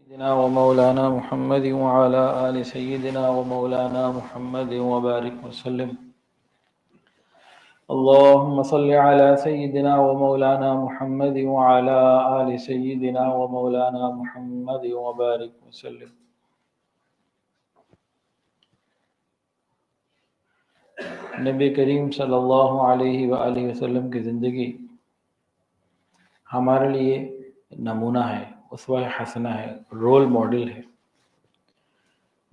سيدنا ومولانا محمد وعلى آل سيدنا ومولانا محمد وبارك وسلم. اللهم صل على سيدنا ومولانا محمد وعلى آل سيدنا ومولانا محمد وبارك وسلم. نبی کریم صلی اللہ علیہ وآلہ وسلم کی زندگی ہمارے لیے نمونہ ہے، اسوہ حسنہ ہے، رول ماڈل ہے.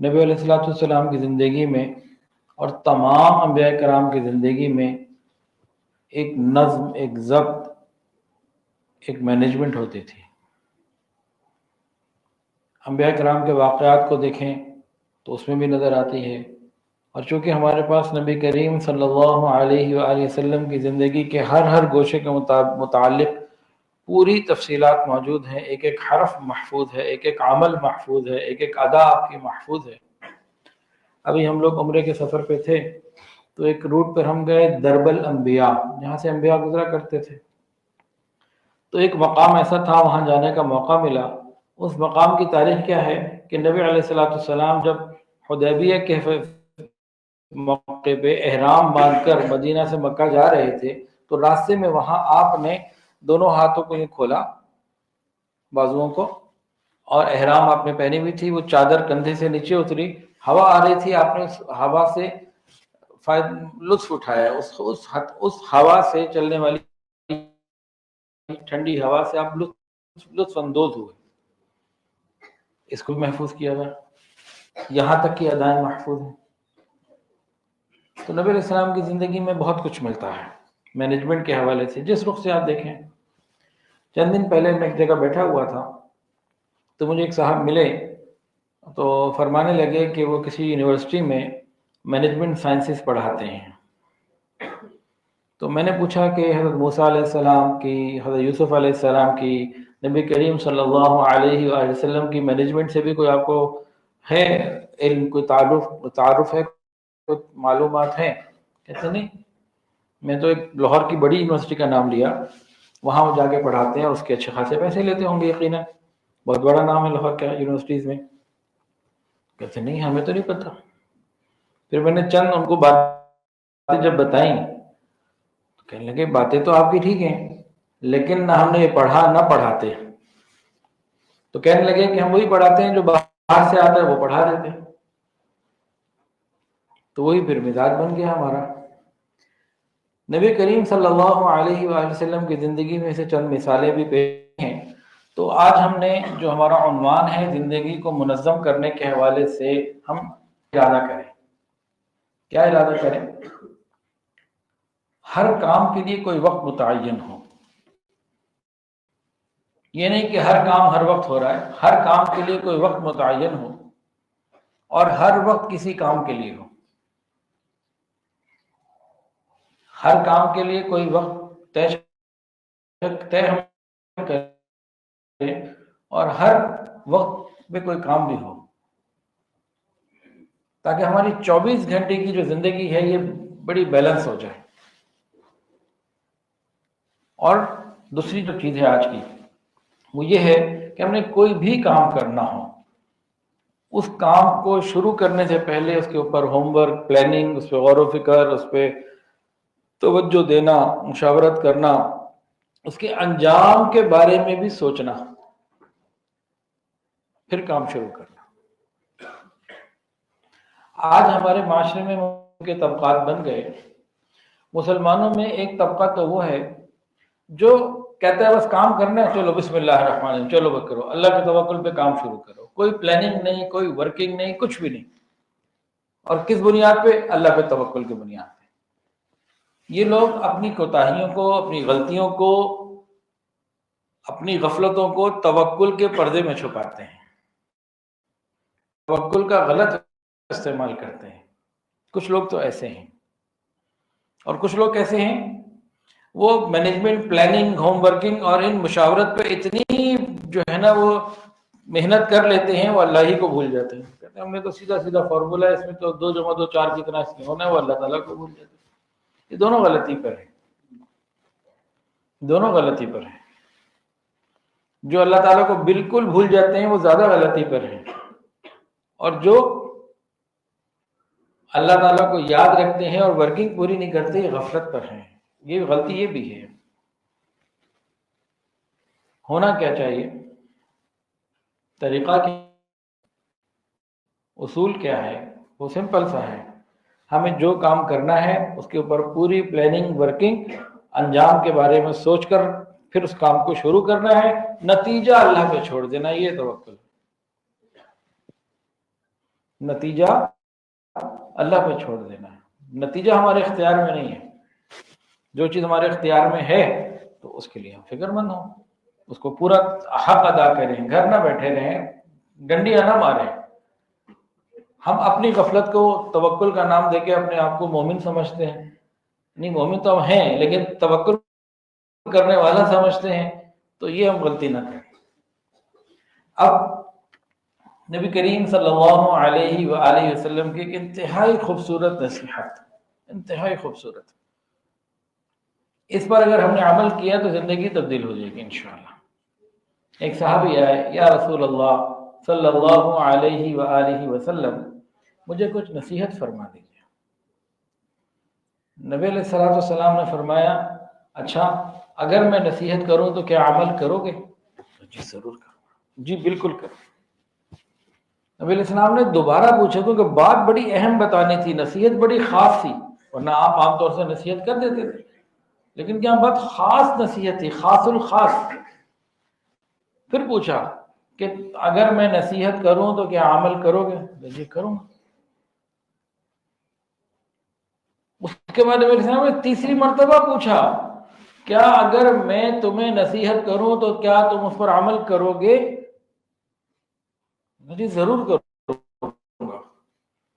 نبی علیہ السلام کی زندگی میں اور تمام انبیاء کرام کی زندگی میں ایک نظم، ایک ضبط، ایک مینجمنٹ ہوتی تھی. انبیاء کرام کے واقعات کو دیکھیں تو اس میں بھی نظر آتی ہے. اور چونکہ ہمارے پاس نبی کریم صلی اللہ علیہ وآلہ وسلم کی زندگی کے ہر گوشے کے متعلق پوری تفصیلات موجود ہیں، ایک ایک حرف محفوظ ہے، ایک ایک عمل محفوظ ہے، ایک ایک ادا آپ کی محفوظ ہے. ابھی ہم لوگ عمرے کے سفر پہ تھے تو ایک روٹ پر ہم گئے درب الانبیاء، جہاں سے انبیاء گزرا کرتے تھے. تو ایک مقام ایسا تھا، وہاں جانے کا موقع ملا. اس مقام کی تاریخ کیا ہے کہ نبی علیہ السلام جب حدیبیہ کے موقع پہ احرام باندھ کر مدینہ سے مکہ جا رہے تھے تو راستے میں وہاں آپ نے دونوں ہاتھوں کو یہ کھولا، بازوؤں کو، اور احرام آپ نے پہنی ہوئی تھی، وہ چادر کندھے سے نیچے اتری، ہوا آ رہی تھی، آپ نے اس ہوا سے لطف اٹھایا. اس ہوا سے چلنے والی ٹھنڈی ہوا سے آپ لطف اندوز ہوئے. اس کو محفوظ کیا گیا، یہاں تک کہ ادائیں محفوظ ہیں. تو نبی علیہ السلام کی زندگی میں بہت کچھ ملتا ہے مینجمنٹ کے حوالے سے. جس رخ سے آپ دیکھیں، چند دن پہلے میں ایک جگہ بیٹھا ہوا تھا تو مجھے ایک صاحب ملے تو فرمانے لگے کہ وہ کسی یونیورسٹی میں مینجمنٹ سائنسز پڑھاتے ہیں. تو میں نے پوچھا کہ حضرت موسیٰ علیہ السلام کی، حضرت یوسف علیہ السلام کی، نبی کریم صلی اللہ علیہ وآلہ وسلم کی مینجمنٹ سے بھی کوئی آپ کو ہے علم، کوئی تعارف ہے، کوئی معلومات ہیں؟ کہتے نہیں، میں تو ایک لاہور کی بڑی یونیورسٹی کا نام لیا، وہاں وہ جا کے پڑھاتے ہیں اور اس کے اچھے خاصے پیسے لیتے ہوں گے یقیناً، بہت بڑا نام ہے لاہور کے یونیورسٹیز میں. کہتے نہیں، ہمیں تو نہیں پتہ. پھر میں نے چند ان کو باتیں جب بتائیں تو کہنے لگے باتیں تو آپ کی ٹھیک ہیں لیکن نہ ہم نے یہ پڑھا نہ پڑھاتے. تو کہنے لگے کہ ہم وہی پڑھاتے ہیں جو باہر سے آتا ہے وہ پڑھا دیتے ہیں. تو وہی پھر مزاج بن گیا ہمارا. نبی کریم صلی اللہ علیہ وآلہ وسلم کی زندگی میں سے چند مثالیں بھی پیش ہیں. تو آج ہم نے جو ہمارا عنوان ہے زندگی کو منظم کرنے کے حوالے سے، ہم ارادہ کریں. کیا ارادہ کریں؟ ہر کام کے لیے کوئی وقت متعین ہو. یہ نہیں کہ ہر کام ہر وقت ہو رہا ہے، ہر کام کے لیے کوئی وقت متعین ہو اور ہر وقت کسی کام کے لیے ہو. ہر کام کے لیے کوئی وقت طے ہم کریں اور ہر وقت میں کوئی کام بھی ہو، تاکہ ہماری 24 گھنٹے کی جو زندگی ہے یہ بڑی بیلنس ہو جائے. اور دوسری جو چیز ہے آج کی وہ یہ ہے کہ ہم نے کوئی بھی کام کرنا ہو، اس کام کو شروع کرنے سے پہلے اس کے اوپر ہوم ورک، پلاننگ، اس پہ غور و فکر، اس پہ توجہ دینا، مشاورت کرنا، اس کے انجام کے بارے میں بھی سوچنا، پھر کام شروع کرنا. آج ہمارے معاشرے میں کے طبقات بن گئے. مسلمانوں میں ایک طبقہ تو وہ ہے جو کہتا ہے بس کام کرنا ہے، چلو بسم اللہ الرحمن الرحیم، چلو بس کرو، اللہ کے توکل پہ کام شروع کرو. کوئی پلاننگ نہیں، کوئی ورکنگ نہیں، کچھ بھی نہیں. اور کس بنیاد پہ؟ اللہ پہ توکل کی بنیاد پہ. یہ لوگ اپنی کوتاہیوں کو، اپنی غلطیوں کو، اپنی غفلتوں کو توکل کے پردے میں چھپاتے ہیں، توکل کا غلط استعمال کرتے ہیں. کچھ لوگ تو ایسے ہیں. اور کچھ لوگ کیسے ہیں؟ وہ مینجمنٹ، پلاننگ، ہوم ورکنگ اور ان مشاورت پہ اتنی جو ہے نا وہ محنت کر لیتے ہیں، وہ اللہ ہی کو بھول جاتے ہیں. کہتے ہیں ہم نے تو سیدھا فارمولا ہے، اس میں تو 2 + 2 4 کتنا اس میں ہونا ہے، وہ اللہ تعالیٰ کو بھول جاتے ہیں. یہ دونوں غلطی پر ہیں، دونوں غلطی پر ہیں. جو اللہ تعالیٰ کو بالکل بھول جاتے ہیں وہ زیادہ غلطی پر ہیں، اور جو اللہ تعالیٰ کو یاد رکھتے ہیں اور ورکنگ پوری نہیں کرتے یہ غفلت پر ہیں۔ یہ غلطی یہ بھی ہے۔ ہونا کیا چاہیے؟ طریقہ کیا، اصول کیا ہے؟ وہ سمپل سا ہے، ہمیں جو کام کرنا ہے اس کے اوپر پوری پلاننگ، ورکنگ، انجام کے بارے میں سوچ کر پھر اس کام کو شروع کرنا ہے، نتیجہ اللہ پہ چھوڑ دینا، یہ توکل۔ نتیجہ اللہ پہ چھوڑ دینا ہے، نتیجہ ہمارے اختیار میں نہیں ہے۔ جو چیز ہمارے اختیار میں ہے تو اس کے لیے ہم فکر مند ہوں، اس کو پورا حق ادا کریں، گھر نہ بیٹھے رہیں، ڈنڈیاں نہ ماریں۔ ہم اپنی غفلت کو توکل کا نام دے کے اپنے آپ کو مومن سمجھتے ہیں، نہیں مومن تو ہم ہیں لیکن توکل کرنے والا سمجھتے ہیں، تو یہ ہم غلطی نہ کریں۔ اب نبی کریم صلی اللہ علیہ وآلہ وسلم کی ایک انتہائی خوبصورت نصیحت، انتہائی خوبصورت، اس پر اگر ہم نے عمل کیا تو زندگی تبدیل ہو جائے گی انشاءاللہ۔ ایک صحابی آئے، یا رسول اللہ صلی اللہ علیہ وآلہ وسلم، مجھے کچھ نصیحت فرما دیجیے۔ نبی علیہ الصلوۃ والسلام نے فرمایا، اچھا اگر میں نصیحت کروں تو کیا عمل کرو گے؟ جی ضرور کروں، جی بالکل کروں۔ نبی علیہ السلام نے دوبارہ پوچھا کیونکہ بات بڑی اہم بتانی تھی، نصیحت بڑی خاص تھی، ورنہ آپ عام طور سے نصیحت کر دیتے تھے، لیکن کیا بات خاص نصیحت تھی، خاص الخاص۔ پھر پوچھا کہ اگر میں نصیحت کروں تو کیا عمل کرو گے؟ جی کروں گا۔ اس کے بعد نبی علیہ السلام نے تیسری مرتبہ پوچھا، کیا اگر میں تمہیں نصیحت کروں تو کیا تم اس پر عمل کرو گے؟ جی ضرور کروں گا۔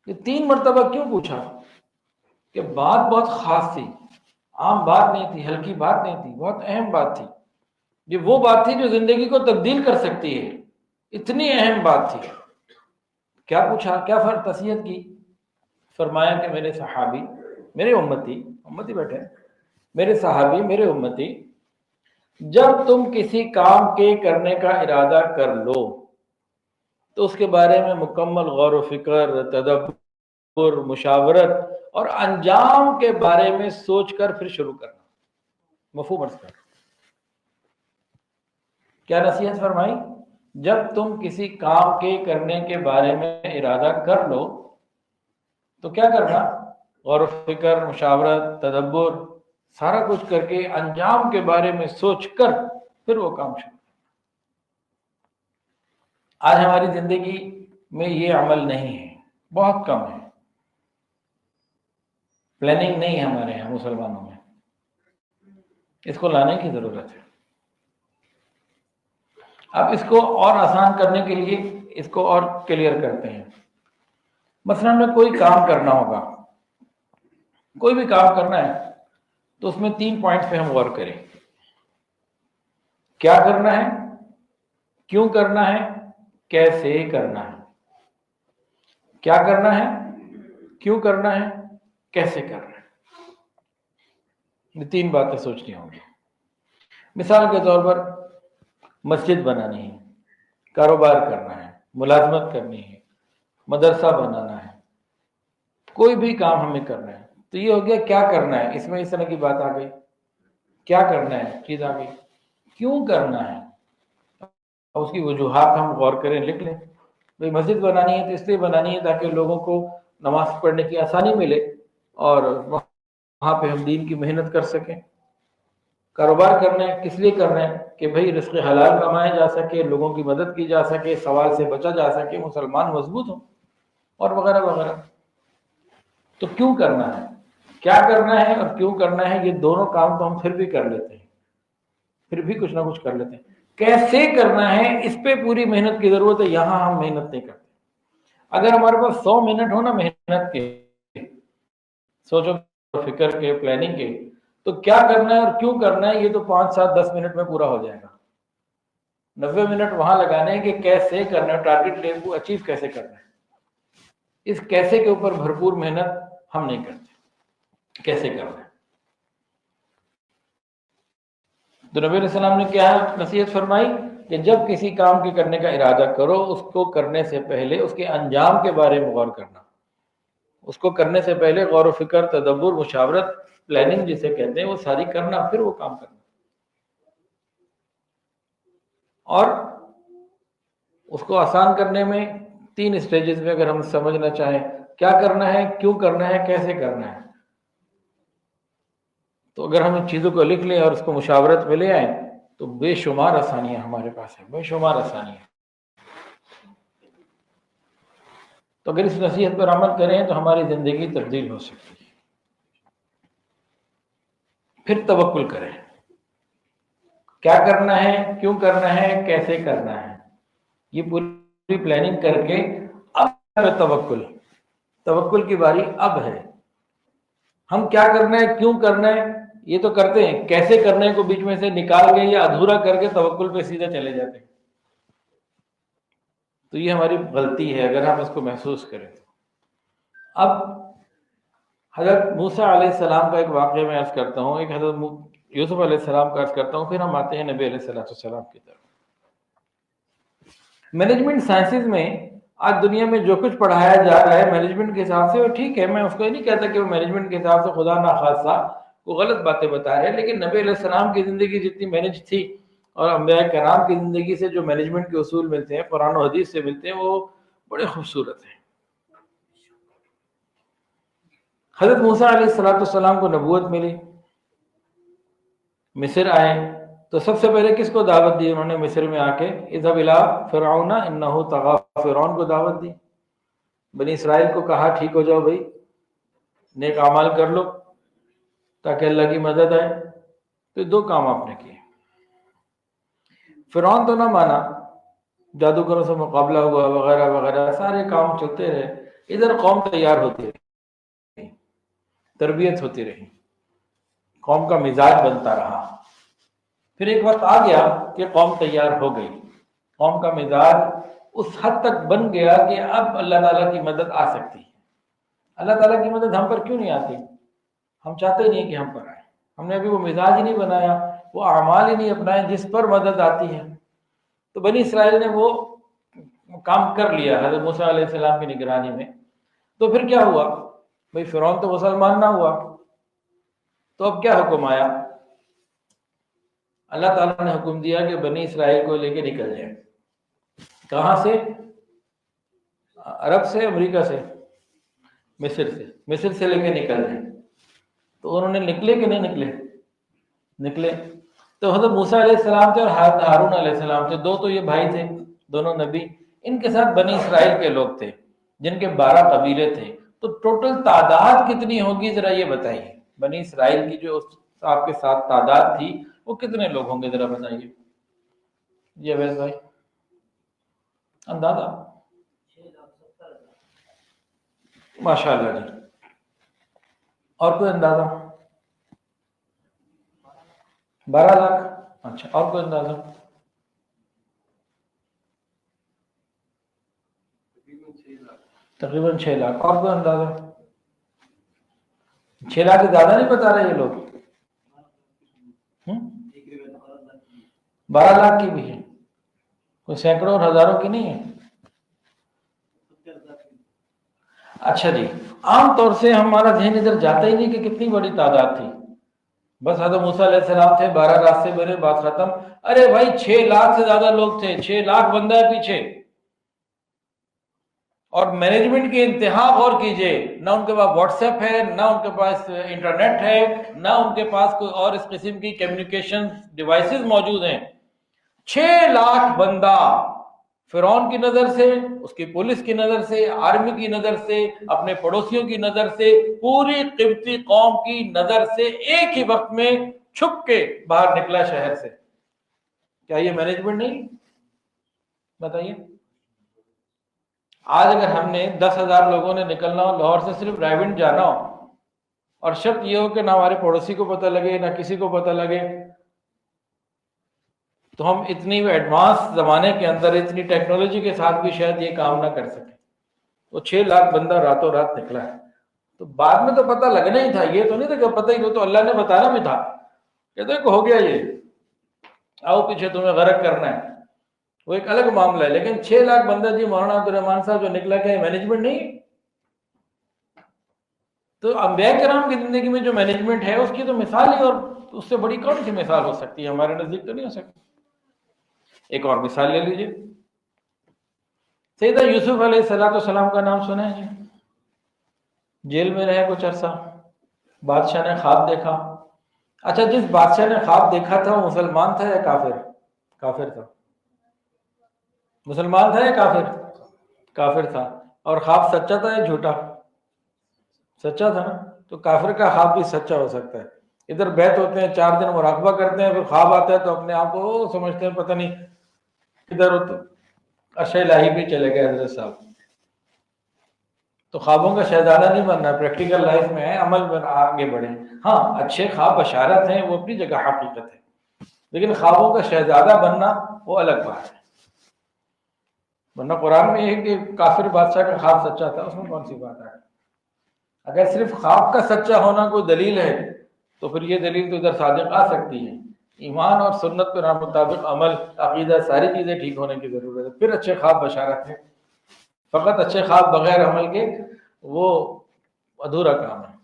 یہ 3 مرتبہ کیوں پوچھا؟ کہ بات بہت خاص تھی، عام بات نہیں تھی، ہلکی بات نہیں تھی، بہت اہم بات تھی۔ یہ وہ بات تھی جو زندگی کو تبدیل کر سکتی ہے، اتنی اہم بات تھی۔ کیا پوچھا، کیا نصیحت کی؟ فرمایا کہ میرے صحابی، میرے امتی بیٹھے، میرے صحابی، میرے امتی، جب تم کسی کام کے کرنے کا ارادہ کر لو تو اس کے بارے میں مکمل غور و فکر، تدبر، مشاورت اور انجام کے بارے میں سوچ کر پھر شروع کرنا۔ مفہوم عرض کر، کیا نصیحت فرمائی؟ جب تم کسی کام کے کرنے کے بارے میں ارادہ کر لو تو کیا کرنا؟ غور و فکر، مشاورت، تدبر، سارا کچھ کر کے انجام کے بارے میں سوچ کر پھر وہ کام شروع۔ آج ہماری زندگی میں یہ عمل نہیں ہے، بہت کم ہے، پلاننگ نہیں ہے ہمارے یہاں مسلمانوں میں، اس کو لانے کی ضرورت ہے۔ اب اس کو اور آسان کرنے کے لیے اس کو اور کلیئر کرتے ہیں۔ مثلا میں کوئی کام کرنا ہوگا، کوئی بھی کام کرنا ہے تو اس میں 3 پوائنٹ پہ ہم غور کریں۔ کیا کرنا ہے، کیوں کرنا ہے، کیسے کرنا ہے۔ کیا کرنا ہے، کیوں کرنا ہے، کیسے کرنا ہے، یہ 3 باتیں سوچنی ہوں گی۔ مثال کے طور پر مسجد بنانی ہے، کاروبار کرنا ہے، ملازمت کرنی ہے، مدرسہ بنانا ہے، کوئی بھی کام ہمیں کرنا ہے تو یہ ہو گیا کیا کرنا ہے، اس میں اس طرح کی بات آ گئی، کیا کرنا ہے چیز آ گئی۔ کیوں کرنا ہے، اور اس کی وجوہات ہم غور کریں، لکھ لیں۔ بھئی مسجد بنانی ہے تو اس لیے بنانی ہے تاکہ لوگوں کو نماز پڑھنے کی آسانی ملے اور وہاں پہ ہم دین کی محنت کر سکیں۔ کاروبار کرنا ہے، کس لیے کرنا ہے کہ بھئی رزق حلال کمایا جا سکے، لوگوں کی مدد کی جا سکے، سوال سے بچا جا سکے، مسلمان مضبوط ہوں، اور وغیرہ وغیرہ۔ تو کیوں کرنا ہے، کیا کرنا ہے اور کیوں کرنا ہے، یہ دونوں کام تو ہم پھر بھی کر لیتے ہیں، پھر بھی کچھ نہ کچھ کر لیتے ہیں۔ کیسے کرنا ہے اس پہ پوری محنت کی ضرورت ہے، یہاں ہم محنت نہیں کرتے۔ اگر ہمارے پاس 100 منٹ ہو نا محنت کے، سوچو فکر کے، پلاننگ کے، تو کیا کرنا ہے اور کیوں کرنا ہے یہ تو 5 7 10 منٹ میں پورا ہو جائے گا۔ 90 منٹ وہاں لگانے ہیں کہ کیسے کرنا ہے، ٹارگٹ لے کو اچیو کیسے کرنا ہے۔ اس کیسے کے اوپر بھرپور محنت ہم نہیں کرتے، کیسے کرنا ہے۔ تو نبی علیہ السلام نے کیا نصیحت فرمائی؟ کہ جب کسی کام کے کرنے کا ارادہ کرو، اس کو کرنے سے پہلے اس کے انجام کے بارے میں غور کرنا، اس کو کرنے سے پہلے غور و فکر، تدبر، مشاورت، پلاننگ جسے کہتے ہیں، وہ ساری کرنا، پھر وہ کام کرنا۔ اور اس کو آسان کرنے میں 3 سٹیجز میں اگر ہم سمجھنا چاہیں کیا کرنا ہے، کیوں کرنا ہے، کیسے کرنا ہے، تو اگر ہم ان چیزوں کو لکھ لیں اور اس کو مشاورت میں لے آئیں تو بے شمار آسانیاں ہمارے پاس ہیں، بے شمار آسانیاں۔ تو اگر اس نصیحت پر عمل کریں تو ہماری زندگی تبدیل ہو سکتی ہے۔ پھر توکل کریں، کیا کرنا ہے، کیوں کرنا ہے، کیسے کرنا ہے، یہ پوری پلاننگ کر کے اب توکل کی باری اب ہے۔ ہم کیا کرنا ہے، کیوں کرنا ہے یہ تو کرتے ہیں، کیسے کرنے کو بیچ میں سے نکال کے یا ادھورا کر کے توکل پہ سیدھے چلے جاتے ہیں۔ تو یہ ہماری غلطی ہے اگر ہم اس کو محسوس کریں۔ اب حضرت موسیٰ علیہ السلام کا ایک واقعہ میں عرض کرتا ہوں، ایک حضرت یوسف علیہ السلام کا عرض کرتا ہوں، پھر ہم آتے ہیں نبی علیہ السلام کی طرف۔ مینجمنٹ سائنسز میں آج دنیا میں جو کچھ پڑھایا جا رہا ہے مینجمنٹ کے حساب سے وہ ٹھیک ہے، میں اس کو یہ نہیں کہتا کہ وہ مینجمنٹ کے حساب سے خدا نخواستہ وہ غلط باتیں بتا رہے ہیں، لیکن نبی علیہ السلام کی زندگی جتنی مینج تھی اور انبیاء کرام کی زندگی سے جو مینجمنٹ کے اصول ملتے ہیں، قرآن و حدیث سے ملتے ہیں، وہ بڑے خوبصورت ہیں۔ حضرت موسیٰ علیہ السلام کو نبوت ملی، مصر آئے تو سب سے پہلے کس کو دعوت دی انہوں نے؟ مصر میں آ کے اذهب الى فرعون انه طغى، فرعون کو دعوت دی۔ بنی اسرائیل کو کہا ٹھیک ہو جاؤ بھائی، نیک اعمال کر لو تاکہ اللہ کی مدد آئے۔ تو 2 کام آپ نے کیے۔ فرعون تو نہ مانا، جادوگروں سے مقابلہ ہوا وغیرہ وغیرہ، سارے کام چلتے رہے۔ ادھر قوم تیار ہوتی رہی، تربیت ہوتی رہی، قوم کا مزاج بنتا رہا۔ پھر ایک وقت آ گیا کہ قوم تیار ہو گئی، قوم کا مزاج اس حد تک بن گیا کہ اب اللہ تعالیٰ کی مدد آ سکتی ہے۔ اللہ تعالیٰ کی مدد ہم پر کیوں نہیں آتی؟ ہم چاہتے ہی نہیں کہ ہم پر آئے، ہم نے ابھی وہ مزاج ہی نہیں بنایا، وہ اعمال ہی نہیں اپنائے جس پر مدد آتی ہے۔ تو بنی اسرائیل نے وہ کام کر لیا حضرت موسیٰ علیہ السلام کی نگرانی میں۔ تو پھر کیا ہوا بھائی؟ فرعون تو مسلمان نہ ہوا، تو اب کیا حکم آیا؟ اللہ تعالیٰ نے حکم دیا کہ بنی اسرائیل کو لے کے نکل جائیں۔ کہاں سے؟ عرب سے، امریکہ سے، مصر سے لے کے نکل جائیں۔ تو انہوں نے نکلے کہ نہیں نکلے؟ نکلے۔ تو حضرت موسیٰ علیہ السلام تھے اور ہارون علیہ السلام تھے، 2 تو یہ بھائی تھے، دونوں نبی۔ ان کے ساتھ بنی اسرائیل کے لوگ تھے جن کے 12 قبیلے تھے۔ تو ٹوٹل تعداد کتنی ہوگی ذرا یہ بتائیے؟ بنی اسرائیل کی جو آپ کے ساتھ تعداد تھی وہ کتنے لوگ ہوں گے ذرا بتائیے؟ جی عویس بھائی اندازہ؟ ماشاء اللہ جی۔ اور کوئی اندازہ؟ 12 لاکھ؟ اچھا، اور کوئی اندازہ؟ تقریباً 6 لاکھ۔ اور کوئی اندازہ؟ 6 لاکھ سے زیادہ نہیں بتا رہے یہ لوگ؟ 12 لاکھ کی بھی ہے، کوئی سینکڑوں اور ہزاروں کی نہیں ہے؟ اچھا جی، عام طور سے ہمارا ذہن ادھر جاتا ہی نہیں کہ کتنی بڑی تعداد تھی۔ بس حضرت موسیٰ علیہ السلام تھے، 12 راستے بنے، بات ختم۔ ارے بھائی 6 لاکھ سے زیادہ لوگ تھے، 6 لاکھ بندہ ہے پیچھے، اور مینجمنٹ کی انتہا غور کیجئے، نہ ان کے پاس واٹس ایپ ہے، نہ ان کے پاس انٹرنیٹ ہے، نہ ان کے پاس کوئی اور اس قسم کی کمیونیکیشن ڈیوائسز موجود ہیں۔ 6 لاکھ بندہ فرعون کی نظر سے، اس کی پولیس کی نظر سے، آرمی کی نظر سے، اپنے پڑوسیوں کی نظر سے، پوری قبطی قوم کی نظر سے ایک ہی وقت میں چھپ کے باہر نکلا شہر سے۔ کیا یہ مینجمنٹ نہیں؟ بتائیے۔ آج اگر ہم نے 10,000 لوگوں نے نکلنا ہو، لاہور سے صرف رائیونڈ جانا ہو، اور شرط یہ ہو کہ نہ ہمارے پڑوسی کو پتہ لگے نہ کسی کو پتہ لگے، تو ہم اتنی ایڈوانس زمانے کے اندر اتنی ٹیکنالوجی کے ساتھ بھی شاید یہ کام نہ کر سکیں۔ وہ 6 لاکھ بندہ راتوں رات نکلا ہے۔ تو بعد میں تو پتہ لگنا ہی تھا، یہ تو نہیں تھا کہ پتہ ہی، تو اللہ نے بتانا بھی تھا کہ دیکھو ہو گیا یہ، آؤ پیچھے تمہیں غرق کرنا ہے۔ وہ ایک الگ معاملہ ہے. لیکن 6 لاکھ بندہ جی مولانا عبد الرحمان صاحب جو نکلا کہ مینجمنٹ نہیں. تو انبیاء کرام کی زندگی میں جو مینجمنٹ ہے اس کی تو مثال ہی، اور اس سے بڑی کون سی مثال ہو سکتی ہے؟ ہمارے نزدیک تو نہیں ہو سکتی. ایک اور مثال لے لیجیے، سیدہ یوسف علیہ السلام کا نام سنا ہے جی؟ جیل میں رہے کچھ عرصہ، بادشاہ نے خواب دیکھا. اچھا، جس بادشاہ نے خواب دیکھا تھا وہ مسلمان تھا یا کافر؟ کافر تھا. مسلمان تھا یا کافر؟ کافر تھا. اور خواب سچا تھا یا جھوٹا؟ سچا تھا نا. تو کافر کا خواب بھی سچا ہو سکتا ہے. ادھر بیت ہوتے ہیں 4 دن مراقبہ کرتے ہیں، پھر خواب آتا ہے تو اپنے آپ کو سمجھتے ہیں پتہ نہیں ادھر عرش الہی پہ چلے گئے حضرت صاحب. تو خوابوں کا شہزادہ نہیں بننا، پریکٹیکل لائف میں ہے، عمل میں آگے بڑھیں. ہاں، اچھے خواب بشارت ہیں، وہ اپنی جگہ حقیقت ہے، لیکن خوابوں کا شہزادہ بننا وہ الگ بات ہے. ورنہ قرآن میں یہ ہے کہ کافر بادشاہ کا خواب سچا تھا، اس میں کون سی بات ہے؟ اگر صرف خواب کا سچا ہونا کوئی دلیل ہے تو پھر یہ دلیل تو ادھر صادق آ سکتی ہے. ایمان اور سنت کے مطابق عمل، عقیدہ، ساری چیزیں ٹھیک ہونے کی ضرورت ہے، پھر اچھے خواب بشارت ہے. فقط اچھے خواب بغیر عمل کے وہ ادھورا کام ہے.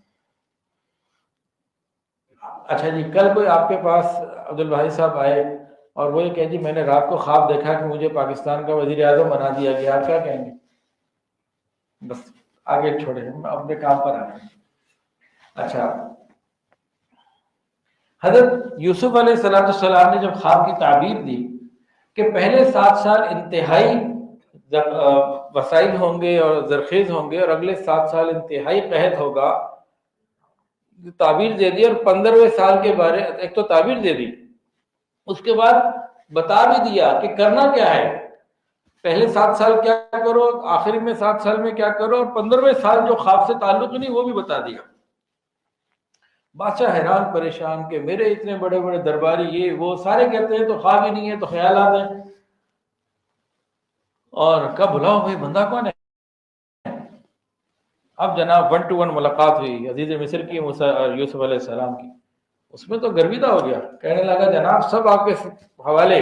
اچھا جی، کل کوئی آپ کے پاس عبد الباقی صاحب آئے اور وہ یہ کہ جی میں نے رات کو خواب دیکھا کہ مجھے پاکستان کا وزیر اعظم بنا دیا گیا، آپ کیا کہیں گے؟ بس آگے چھوڑے، ہم اپنے کام پر آئے. اچھا، حضرت یوسف علیہ السلام نے جب خواب کی تعبیر دی کہ پہلے 7 سال انتہائی وسائل ہوں گے اور زرخیز ہوں گے، اور اگلے 7 سال انتہائی قحط ہوگا، تعبیر دے دی. اور 15ویں سال کے بارے ایک تو تعبیر دے دی، اس کے بعد بتا بھی دیا کہ کرنا کیا ہے. پہلے 7 سال کیا کرو، آخری میں 7 سال میں کیا کرو، اور 15ویں سال جو خواب سے تعلق نہیں وہ بھی بتا دیا. بادشاہ حیران پریشان کہ میرے اتنے بڑے بڑے درباری یہ وہ سارے کہتے ہیں تو خواب ہی نہیں ہے، تو خیالات ہیں. اور کب بلاؤ بھائی، بندہ کون ہے؟ اب جناب 1 to 1 ملاقات ہوئی عزیز مصر کی یوسف علیہ السلام کی. اس میں تو گرویدہ ہو گیا، کہنے لگا جناب سب آپ کے حوالے.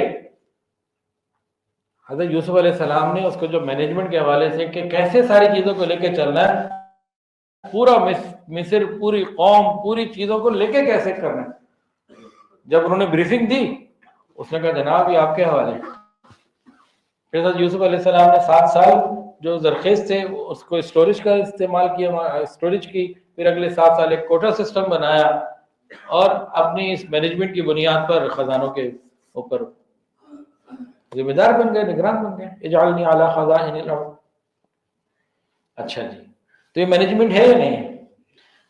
حضرت یوسف علیہ السلام نے اس کو جو مینجمنٹ کے حوالے سے کہ کیسے ساری چیزوں کو لے کے چلنا ہے، پورا مصر، پوری قوم، پوری چیزوں کو لے کے کیسے کرنا ہے، جب انہوں نے بریفنگ دی اس نے کہا جناب یہ آپ کے حوالے. پھر حضرت یوسف علیہ السلام نے 7 سال جو زرخیز تھے اس کو اسٹوریج کا استعمال کیا، اسٹوریج کی. پھر اگلے 7 سال ایک کوٹا سسٹم بنایا اور اپنی اس مینجمنٹ کی بنیاد پر خزانوں کے اوپر ذمہ دار بن گئے، نگران بن گئے. اجعلنی علی خزائن الارض. اچھا جی، تو یہ مینجمنٹ ہے یا نہیں؟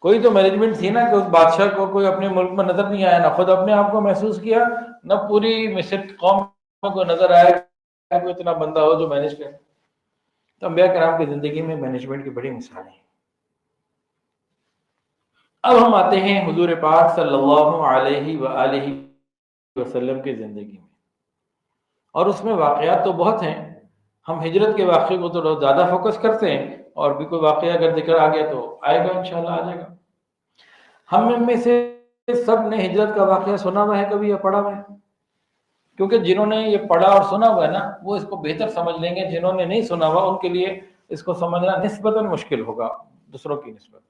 کوئی تو مینجمنٹ تھی نا کہ اس بادشاہ کو کوئی اپنے ملک میں نظر نہیں آیا، نہ خود اپنے آپ کو محسوس کیا، نہ پوری مصر قوم کو نظر آیا کوئی اتنا بندہ ہو جو مینج کرے. تو انبیاء کرام کی زندگی میں مینجمنٹ کی بڑی مثال ہے. اب ہم آتے ہیں حضور پاک صلی اللہ علیہ وآلہ وسلم کی زندگی میں، اور اس میں واقعات تو بہت ہیں. ہم ہجرت کے واقعے کو تو زیادہ فوکس کرتے ہیں، اور بھی کوئی واقعہ اگر ذکر آ گیا تو آئے گا، انشاءاللہ آ جائے گا. ہم میں سے سب نے ہجرت کا واقعہ سنا ہوا ہے کبھی یا پڑھا ہوا ہے؟ کیونکہ جنہوں نے یہ پڑھا اور سنا ہوا ہے نا وہ اس کو بہتر سمجھ لیں گے، جنہوں نے نہیں سنا ہوا ان کے لیے اس کو سمجھنا نسبتاً مشکل ہوگا دوسروں کی نسبت.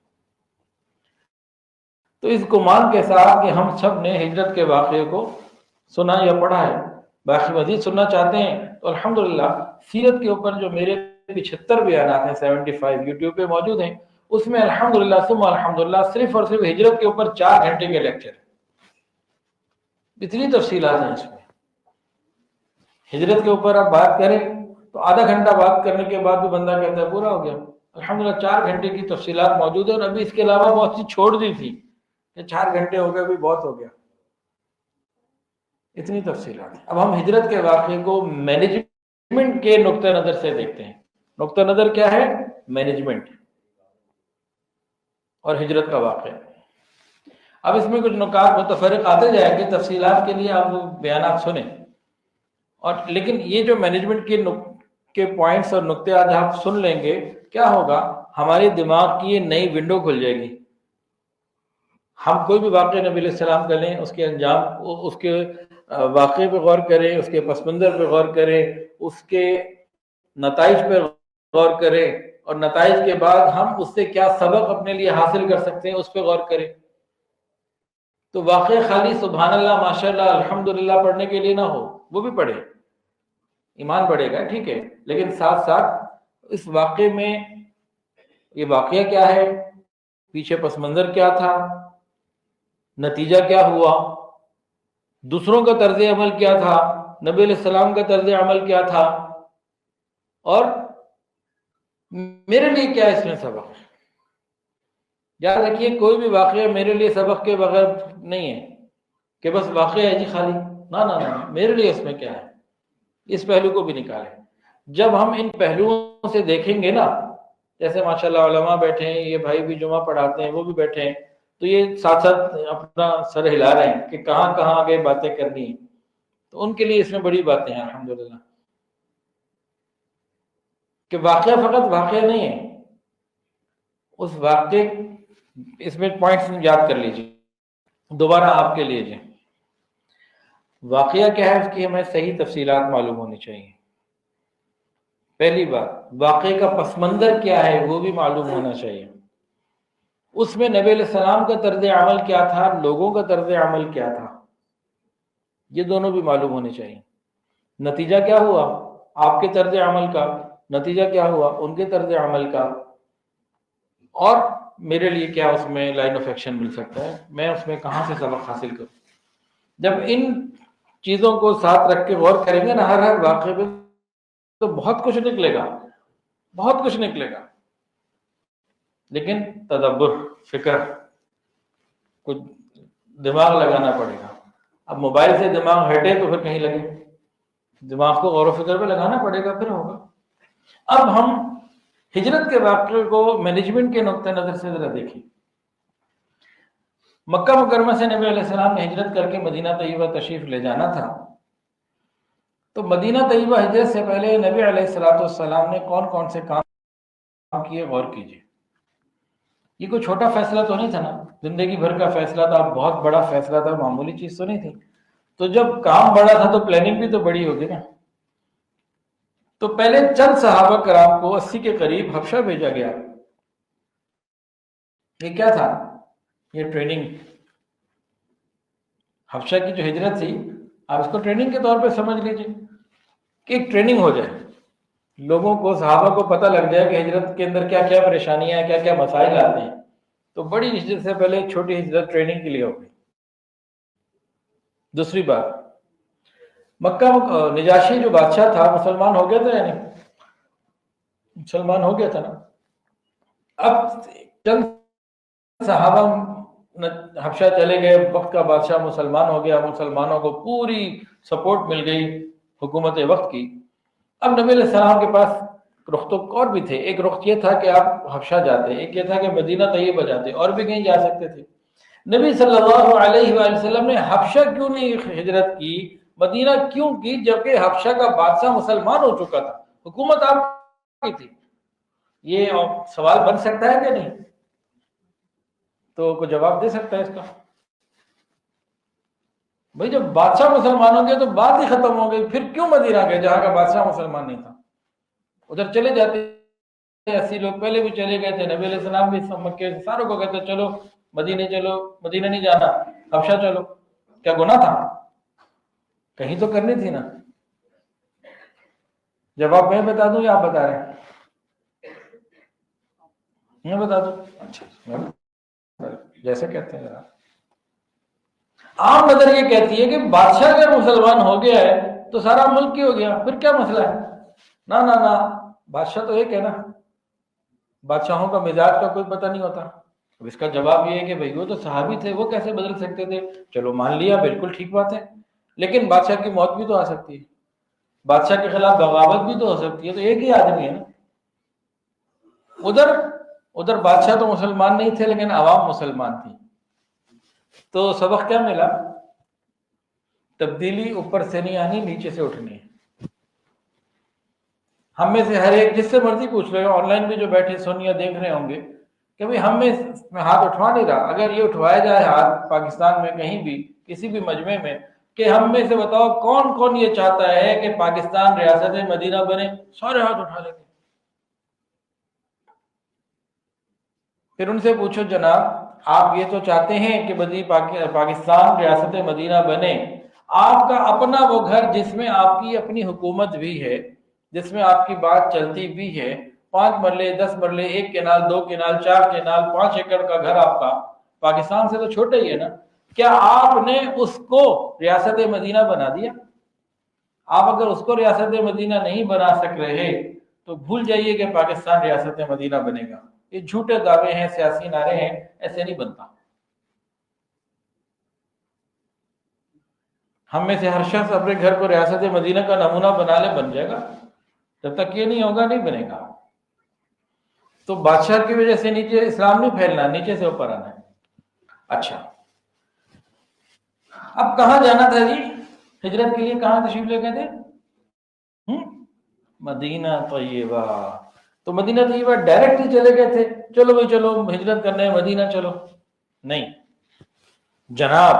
تو اس گمان کے ساتھ کہ ہم سب نے ہجرت کے واقعے کو سنا یا پڑھا ہے، باقی مزید سننا چاہتے ہیں تو الحمدللہ سیرت کے اوپر جو میرے 75 بیانات ہیں 75 یوٹیوب پہ موجود ہیں، اس میں الحمدللہ ثم الحمدللہ صرف اور صرف ہجرت کے اوپر 4 گھنٹے کے لیکچر. اتنی تفصیلات ہیں اس میں. ہجرت کے اوپر آپ بات کریں تو آدھا گھنٹہ بات کرنے کے بعد بھی بندہ کہتا ہے پورا ہو گیا. الحمدللہ 4 گھنٹے کی تفصیلات موجود ہیں، اور ابھی اس کے علاوہ بہت سی چھوڑ دی تھی کہ 4 گھنٹے ہو گئے، بھی بہت ہو گیا. اتنی تفصیلات. اب ہم ہجرت کے واقعے کو مینجمنٹ کے نقطہ نظر سے دیکھتے ہیں. نقطہ نظر کیا ہے؟ مینجمنٹ اور ہجرت کا واقعہ. اب اس میں کچھ نکات متفرق آتے جائیں گے، تفصیلات کے لیے آپ بیانات سنیں. اور لیکن یہ جو مینجمنٹ کے پوائنٹس اور نقطے آج آپ سن لیں گے، کیا ہوگا؟ ہمارے دماغ کی یہ نئی ونڈو کھل جائے گی. ہم کوئی بھی واقعہ نبی علیہ السلام کا لیں، اس کے انجام، اس کے واقعے پہ غور کریں، اس کے پس منظر پہ غور کریں، اس کے نتائج پر غور کرے اور نتائج کے بعد ہم اس سے کیا سبق اپنے لیے حاصل کر سکتے ہیں اس پہ غور کرے. تو واقعہ خالی سبحان اللہ ماشاءاللہ الحمدللہ پڑھنے کے لیے نہ ہو، وہ بھی پڑھے، ایمان بڑھے گا ٹھیک ہے، لیکن ساتھ ساتھ اس واقعے میں یہ واقعہ کیا ہے، پیچھے پس منظر کیا تھا، نتیجہ کیا ہوا، دوسروں کا طرز عمل کیا تھا، نبی علیہ السلام کا طرز عمل کیا تھا، اور میرے لیے کیا اس میں سبق ہے. یاد رکھیے کوئی بھی واقعہ میرے لیے سبق کے بغیر نہیں ہے کہ بس واقعہ ہے جی خالی، نہ میرے لیے اس میں کیا ہے، اس پہلو کو بھی نکالیں. جب ہم ان پہلوؤں سے دیکھیں گے نا، جیسے ماشاءاللہ علماء بیٹھے ہیں، یہ بھائی بھی جمعہ پڑھاتے ہیں، وہ بھی بیٹھے ہیں، تو یہ ساتھ ساتھ اپنا سر ہلا رہے ہیں کہ کہاں کہاں آگے باتیں کرنی ہیں، تو ان کے لیے اس میں بڑی باتیں ہیں الحمدللہ. کہ واقعہ فقط واقعہ نہیں ہے، اس واقعے اس میں پوائنٹس یاد کر لیجیے دوبارہ آپ کے لیے. واقعہ کیا ہے اس کی ہمیں صحیح تفصیلات معلوم ہونی چاہیے. پہلی بات، واقعے کا پس منظر کیا ہے وہ بھی معلوم ہونا چاہیے. اس میں نبی علیہ السلام کا طرز عمل کیا تھا، لوگوں کا طرز عمل کیا تھا، یہ دونوں بھی معلوم ہونے چاہیے. نتیجہ کیا ہوا آپ کے طرز عمل کا، نتیجہ کیا ہوا ان کے طرز عمل کا، اور میرے لیے کیا اس میں لائن آف ایکشن مل سکتا ہے، میں اس میں کہاں سے سبق حاصل کروں. جب ان چیزوں کو ساتھ رکھ کے غور کریں گے نا ہر واقعے پہ، تو بہت کچھ نکلے گا، بہت کچھ نکلے گا. لیکن تدبر، فکر، کچھ دماغ لگانا پڑے گا. اب موبائل سے دماغ ہٹے تو پھر کہیں لگے، دماغ کو غور و فکر پہ لگانا پڑے گا، پھر ہوگا. اب ہم ہجرت کے واقعے کو مینجمنٹ کے نقطہ نظر سے ذرا دیکھیں. مکہ مکرمہ سے نبی علیہ السلام نے ہجرت کر کے مدینہ طیبہ تشریف لے جانا تھا. تو مدینہ طیبہ ہجرت سے پہلے نبی علیہ السلام نے کون کون سے کام کیے، غور کیجیے. یہ کوئی چھوٹا فیصلہ تو نہیں تھا نا، زندگی بھر کا فیصلہ تھا، بہت بڑا فیصلہ تھا، معمولی چیز تو نہیں تھی. تو جب کام بڑا تھا تو پلاننگ بھی تو بڑی ہوگی نا. تو پہلے چند صحابہ کرام کو 80 کے قریب حبشہ بھیجا گیا. یہ کیا تھا؟ یہ ٹریننگ. حبشہ کی جو ہجرت تھی آپ اس کو ٹریننگ کے طور پہ سمجھ لیجیے کہ ایک ٹریننگ ہو جائے، لوگوں کو، صحابہ کو پتہ لگ جائے کہ ہجرت کے اندر کیا کیا پریشانیاں ہیں، کیا کیا مسائل آتے ہیں. تو بڑی ہجرت سے پہلے ایک چھوٹی ہجرت ٹریننگ کے لیے ہو گئی. دوسری بات، مکہ نجاشی جو بادشاہ تھا مسلمان ہو گیا تھا یا نہیں؟ مسلمان ہو گیا تھا نا. اب چند صحابہ حبشہ چلے گئے، وقت کا بادشاہ مسلمان ہو گیا، مسلمانوں کو پوری سپورٹ مل گئی حکومت وقت کی. اب نبی علیہ السلام کے پاس رخ تو اور بھی تھے. ایک رخ یہ تھا کہ آپ حبشہ جاتے، ایک یہ تھا کہ مدینہ طیبہ جاتے، اور بھی کہیں جا سکتے تھے. نبی صلی اللہ علیہ وآلہ وسلم نے حبشہ کیوں نہیں ہجرت کی، مدینہ کیوں کی، جبکہ حبشہ کا بادشاہ مسلمان ہو چکا تھا، حکومت آپ کی تھی؟ یہ سوال بن سکتا ہے کہ نہیں؟ تو کوئی جواب دے سکتا ہے اس کا؟ بھائی جب بادشاہ مسلمان ہو گیا تو بات ہی ختم ہو گئی، پھر کیوں مدینہ گئے جہاں کا بادشاہ مسلمان نہیں تھا؟ ادھر چلے جاتے. 80 لوگ پہلے بھی چلے گئے تھے، نبی علیہ السلام بھی مکے ساروں کو کہتے چلو مدینے چلو، مدینہ نہیں جانا حبشہ چلو. کیا گناہ تھا؟ کہیں تو کرنی تھی نا. جواب میں بتا دوں یا آپ بتا رہے ہیں؟ میں بتا دوں؟ اچھا جیسے کہتے ہیں. عام نظر یہ کہتی ہے کہ بادشاہ اگر مسلمان ہو گیا ہے تو سارا ملک ہی ہو گیا، پھر کیا مسئلہ ہے؟ نہ بادشاہ تو ایک ہے نا، بادشاہوں کا مزاج کا کوئی پتہ نہیں ہوتا. اب اس کا جواب یہ ہے کہ بھئی وہ تو صحابی تھے، وہ کیسے بدل سکتے تھے؟ چلو مان لیا، بالکل ٹھیک بات ہے، لیکن بادشاہ کی موت بھی تو آ سکتی ہے، بادشاہ کے خلاف بغاوت بھی تو ہو سکتی ہے. تو ایک ہی آدمی ہے نا. ادھر بادشاہ تو مسلمان نہیں تھے لیکن عوام مسلمان تھی. تو سبق کیا ملا؟ تبدیلی اوپر سے نہیں آنی، نیچے سے اٹھنی ہے. ہم میں سے ہر ایک، جس سے مرضی پوچھ لو، آن لائن بھی جو بیٹھے سن یا دیکھ رہے ہوں گے، کہ بھئی ہم میں ہاتھ اٹھوا نہیں رہا. اگر یہ اٹھوایا جائے ہاتھ پاکستان میں کہیں بھی کسی بھی مجمع میں، کہ ہم میں سے بتاؤ کون کون یہ چاہتا ہے کہ پاکستان ریاست مدینہ بنے؟ سارے ہاتھ اٹھا لیں گے. پھر ان سے پوچھو جناب آپ یہ تو چاہتے ہیں کہ پاکستان ریاست مدینہ بنے، آپ کا اپنا وہ گھر جس میں آپ کی اپنی حکومت بھی ہے، جس میں آپ کی بات چلتی بھی ہے، 5 مرلے 10 مرلے 1 کنال 2 کنال 4 کنال 5 ایکڑ کا گھر آپ کا پاکستان سے تو چھوٹا ہی ہے نا، کیا آپ نے اس کو ریاست مدینہ بنا دیا؟ آپ اگر اس کو ریاست مدینہ نہیں بنا سک رہے تو بھول جائیے کہ پاکستان ریاست مدینہ بنے گا. یہ جھوٹے دعوے ہیں، سیاسی نعرے ہیں، ایسے نہیں بنتا. ہم میں سے ہر شخص اپنے گھر کو ریاست مدینہ کا نمونہ بنا لے، بن جائے گا. جب تک یہ نہیں ہوگا نہیں بنے گا. تو بادشاہ کی وجہ سے نیچے اسلام نہیں پھیلنا، نیچے سے اوپر آنا ہے. اچھا اب کہاں جانا تھا جی ہجرت کے لیے؟ کہاں تشریف لے گئے تھے؟ مدینہ طیبہ. تو مدینہ طیبہ ڈائریکٹ ہی چلے گئے تھے، چلو بھائی چلو ہجرت کرنے مدینہ چلو؟ نہیں جناب،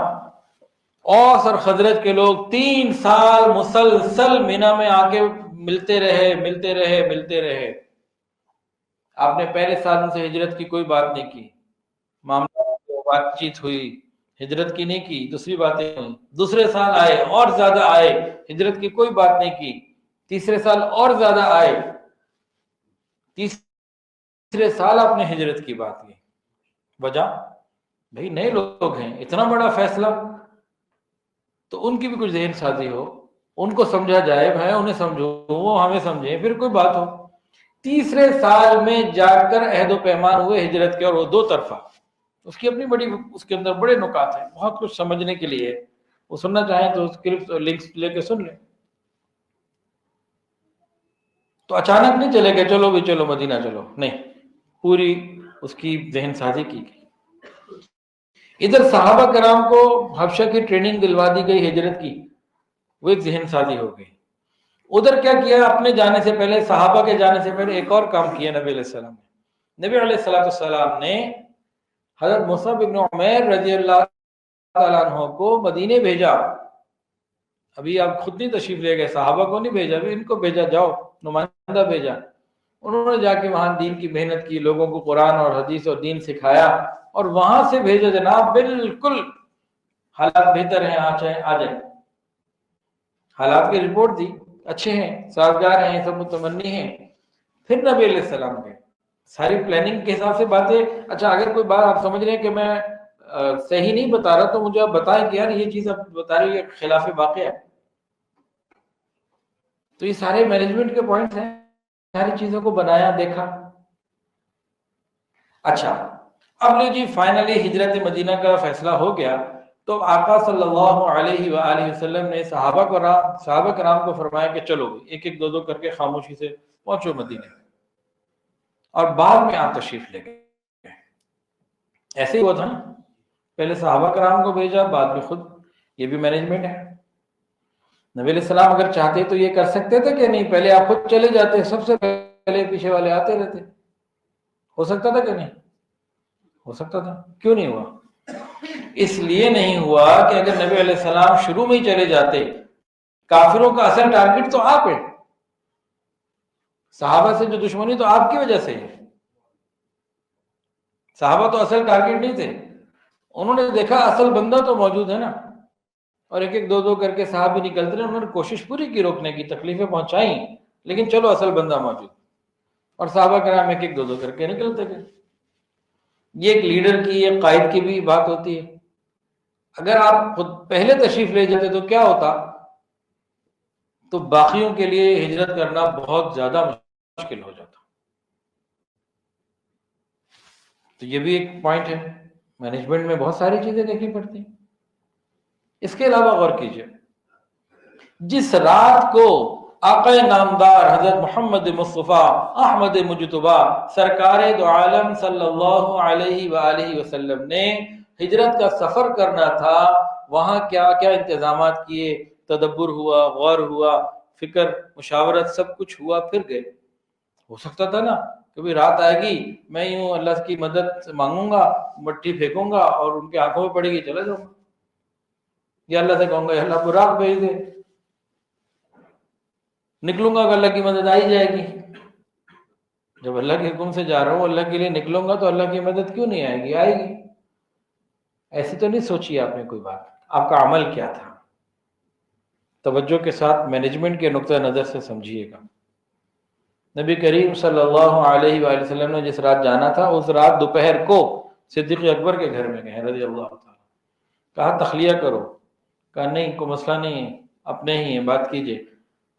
اوس اور خزرج کے لوگ 3 سال مسلسل مینا میں آ کے ملتے رہے. آپ نے پہلے سال سے ہجرت کی کوئی بات نہیں کی، معاملہ بات چیت ہوئی، ہجرت کی نہیں کی، دوسری باتیں ہوئی. دوسرے سال آئے اور زیادہ آئے، ہجرت کی کوئی بات نہیں کی. تیسرے سال اور زیادہ آئے، تیسرے سال آپ نے ہجرت کی بات کی. وجہ بھئی نئے لوگ ہیں، اتنا بڑا فیصلہ، تو ان کی بھی کچھ ذہن سازی ہو، ان کو سمجھا جائے، بھائی انہیں سمجھو، وہ ہمیں سمجھیں، پھر کوئی بات ہو. تیسرے سال میں جا کر عہد و پیمان ہوئے ہجرت کے، اور وہ 2 طرفہ. اس کی اپنی بڑی، اس کے اندر بڑے نکات ہیں، بہت کچھ سمجھنے کے لیے. وہ سننا چاہیں تو اسکرپٹ لنکس لے کے سن لیں. تو اچانک نہیں چلے گئے چلو بھی چلو مدینہ چلو، نہیں، پوری اس کی ذہن سازی کی گئی. ادھر صحابہ کرام کو حبشہ کی ٹریننگ دلوا دی گئی ہجرت کی، وہ ایک ذہن سازی ہو گئی. ادھر کیا کیا؟ اپنے جانے سے پہلے، صحابہ کے جانے سے پہلے ایک اور کام کیا نبی علیہ السلام نے. نبی علیہ السلام نے حضرت مصعب بن عمیر رضی اللہ تعالیٰ عنہ کو مدینے بھیجا. ابھی آپ خود نہیں تشریف لے گئے، صحابہ کو نہیں بھیجا، ابھی ان کو بھیجا، جاؤ، نمائندہ بھیجا. انہوں نے جا کے وہاں دین کی محنت کی، لوگوں کو قرآن اور حدیث اور دین سکھایا، اور وہاں سے بھیجا جناب بالکل حالات بہتر ہیں، آ جائیں. حالات کی رپورٹ دی، اچھے ہیں، سازگار ہیں، سب متمنی ہیں. پھر نبی علیہ السلام نے ساری پلاننگ کے حساب سے باتیں. اچھا اگر کوئی بات آپ سمجھ رہے ہیں کہ میں صحیح نہیں بتا رہا تو مجھے آپ بتائیں کہ یار یہ چیز آپ بتا رہے ہیں خلاف واقع ہے. تو یہ سارے مینجمنٹ کے پوائنٹس ہیں، ساری چیزوں کو بنایا، دیکھا. اچھا اب لے جی فائنلی ہجرت مدینہ کا فیصلہ ہو گیا. تو آقا صلی اللہ علیہ وآلہ وسلم نے صحابہ کرام کو فرمایا کہ چلو ایک ایک 2 کر کے خاموشی سے پہنچو مدینے، اور بعد میں آپ تشریف لے گئے. ایسے ہی ہوا تھا نا، پہلے صحابہ کرام کو بھیجا، بعد میں خود. یہ بھی مینجمنٹ ہے. نبی علیہ السلام اگر چاہتے تو یہ کر سکتے تھے کہ نہیں، پہلے آپ خود چلے جاتے، سب سے پہلے پیچھے والے آتے رہتے. ہو سکتا تھا کہ نہیں؟ ہو سکتا تھا. کیوں نہیں ہوا؟ اس لیے نہیں ہوا کہ اگر نبی علیہ السلام شروع میں ہی چلے جاتے، کافروں کا اصل ٹارگٹ تو آپ ہے، صحابہ سے جو دشمنی تو آپ کی وجہ سے ہے. صحابہ تو اصل ٹارگٹ نہیں تھے. انہوں نے دیکھا اصل بندہ تو موجود ہے نا، اور ایک ایک 2 کر کے صحابی نکلتے رہے. انہوں نے کوشش پوری کی روکنے کی، تکلیفیں پہنچائیں، لیکن چلو اصل بندہ موجود. اور صحابہ کرام ایک ایک 2 کر کے نکلتے گئے. یہ ایک لیڈر کی، ایک قائد کی بھی بات ہوتی ہے. اگر آپ خود پہلے تشریف لے جاتے تو کیا ہوتا؟ تو باقیوں کے لیے ہجرت کرنا بہت زیادہ مشکل ہو جاتا. تو یہ بھی ایک پوائنٹ ہے. مینجمنٹ میں بہت ساری چیزیں دیکھنی پڑتی ہیں. اس کے علاوہ غور کیجئے، جس رات کو آقا نامدار حضرت محمد مصطفیٰ احمد مجتبی سرکار دو عالم صلی اللہ علیہ وآلہ وسلم نے ہجرت کا سفر کرنا تھا، وہاں کیا کیا انتظامات کیے، تدبر ہوا، غور ہوا، فکر، مشاورت، سب کچھ ہوا، پھر گئے. ہو سکتا تھا نا کبھی رات آئے گی، میں یوں اللہ کی مدد مانگوں گا، مٹی پھینکوں گا اور ان کے آنکھوں میں پڑے گی، چلا جاؤں گا. یا اللہ سے کہوں گا یا اللہ براق بھیج دے، نکلوں گا کہ اللہ کی مدد آئی جائے گی۔ جب اللہ کے حکم سے جا رہا ہوں، اللہ کے لیے نکلوں گا تو اللہ کی مدد کیوں نہیں آئے گی؟ آئے گی۔ ایسی تو نہیں سوچی آپ نے کوئی بات، آپ کا عمل کیا تھا؟ توجہ کے ساتھ مینجمنٹ کے نقطہ نظر سے سمجھیے گا۔ نبی کریم صلی اللہ علیہ وآلہ وسلم نے جس رات جانا تھا، اس رات دوپہر کو صدیق اکبر کے گھر میں گئے رضی اللہ تعالیٰ، کہا تخلیہ کرو، کہا نہیں کوئی مسئلہ نہیں ہے، اپنے ہی ہیں، بات کیجئے۔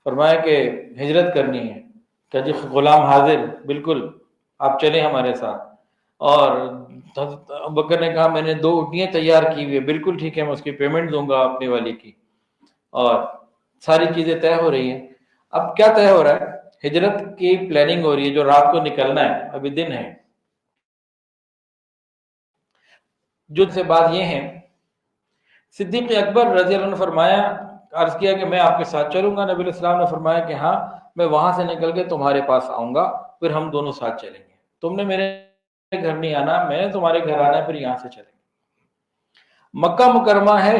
فرمایا کہ ہجرت کرنی ہے، کہ جی غلام حاضر، بالکل آپ چلیں ہمارے ساتھ۔ اور حضرت ابوبکر نے کہا میں نے 2 اٹھنیاں تیار کی ہوئی ہے، بالکل ٹھیک ہے، میں اس کی پیمنٹ دوں گا اپنے والی کی، اور ساری چیزیں طے ہو رہی ہیں۔ اب کیا طے ہو رہا ہے؟ ہجرت کی پلاننگ ہو رہی ہے، جو رات کو نکلنا ہے، ابھی دن ہے۔ جو سے بات یہ ہے، صدیق اکبر رضی اللہ عنہ فرمایا، عرض کیا کہ میں آپ کے ساتھ چلوں گا۔ نبی علیہ السلام نے فرمایا کہ ہاں، میں وہاں سے نکل کے تمہارے پاس آؤں گا، پھر ہم دونوں ساتھ چلیں گے۔ تم نے میرے گھر نہیں آنا، میں نے تمہارے گھر آنا ہے، پھر یہاں سے چلیں گے۔ مکہ مکرمہ ہے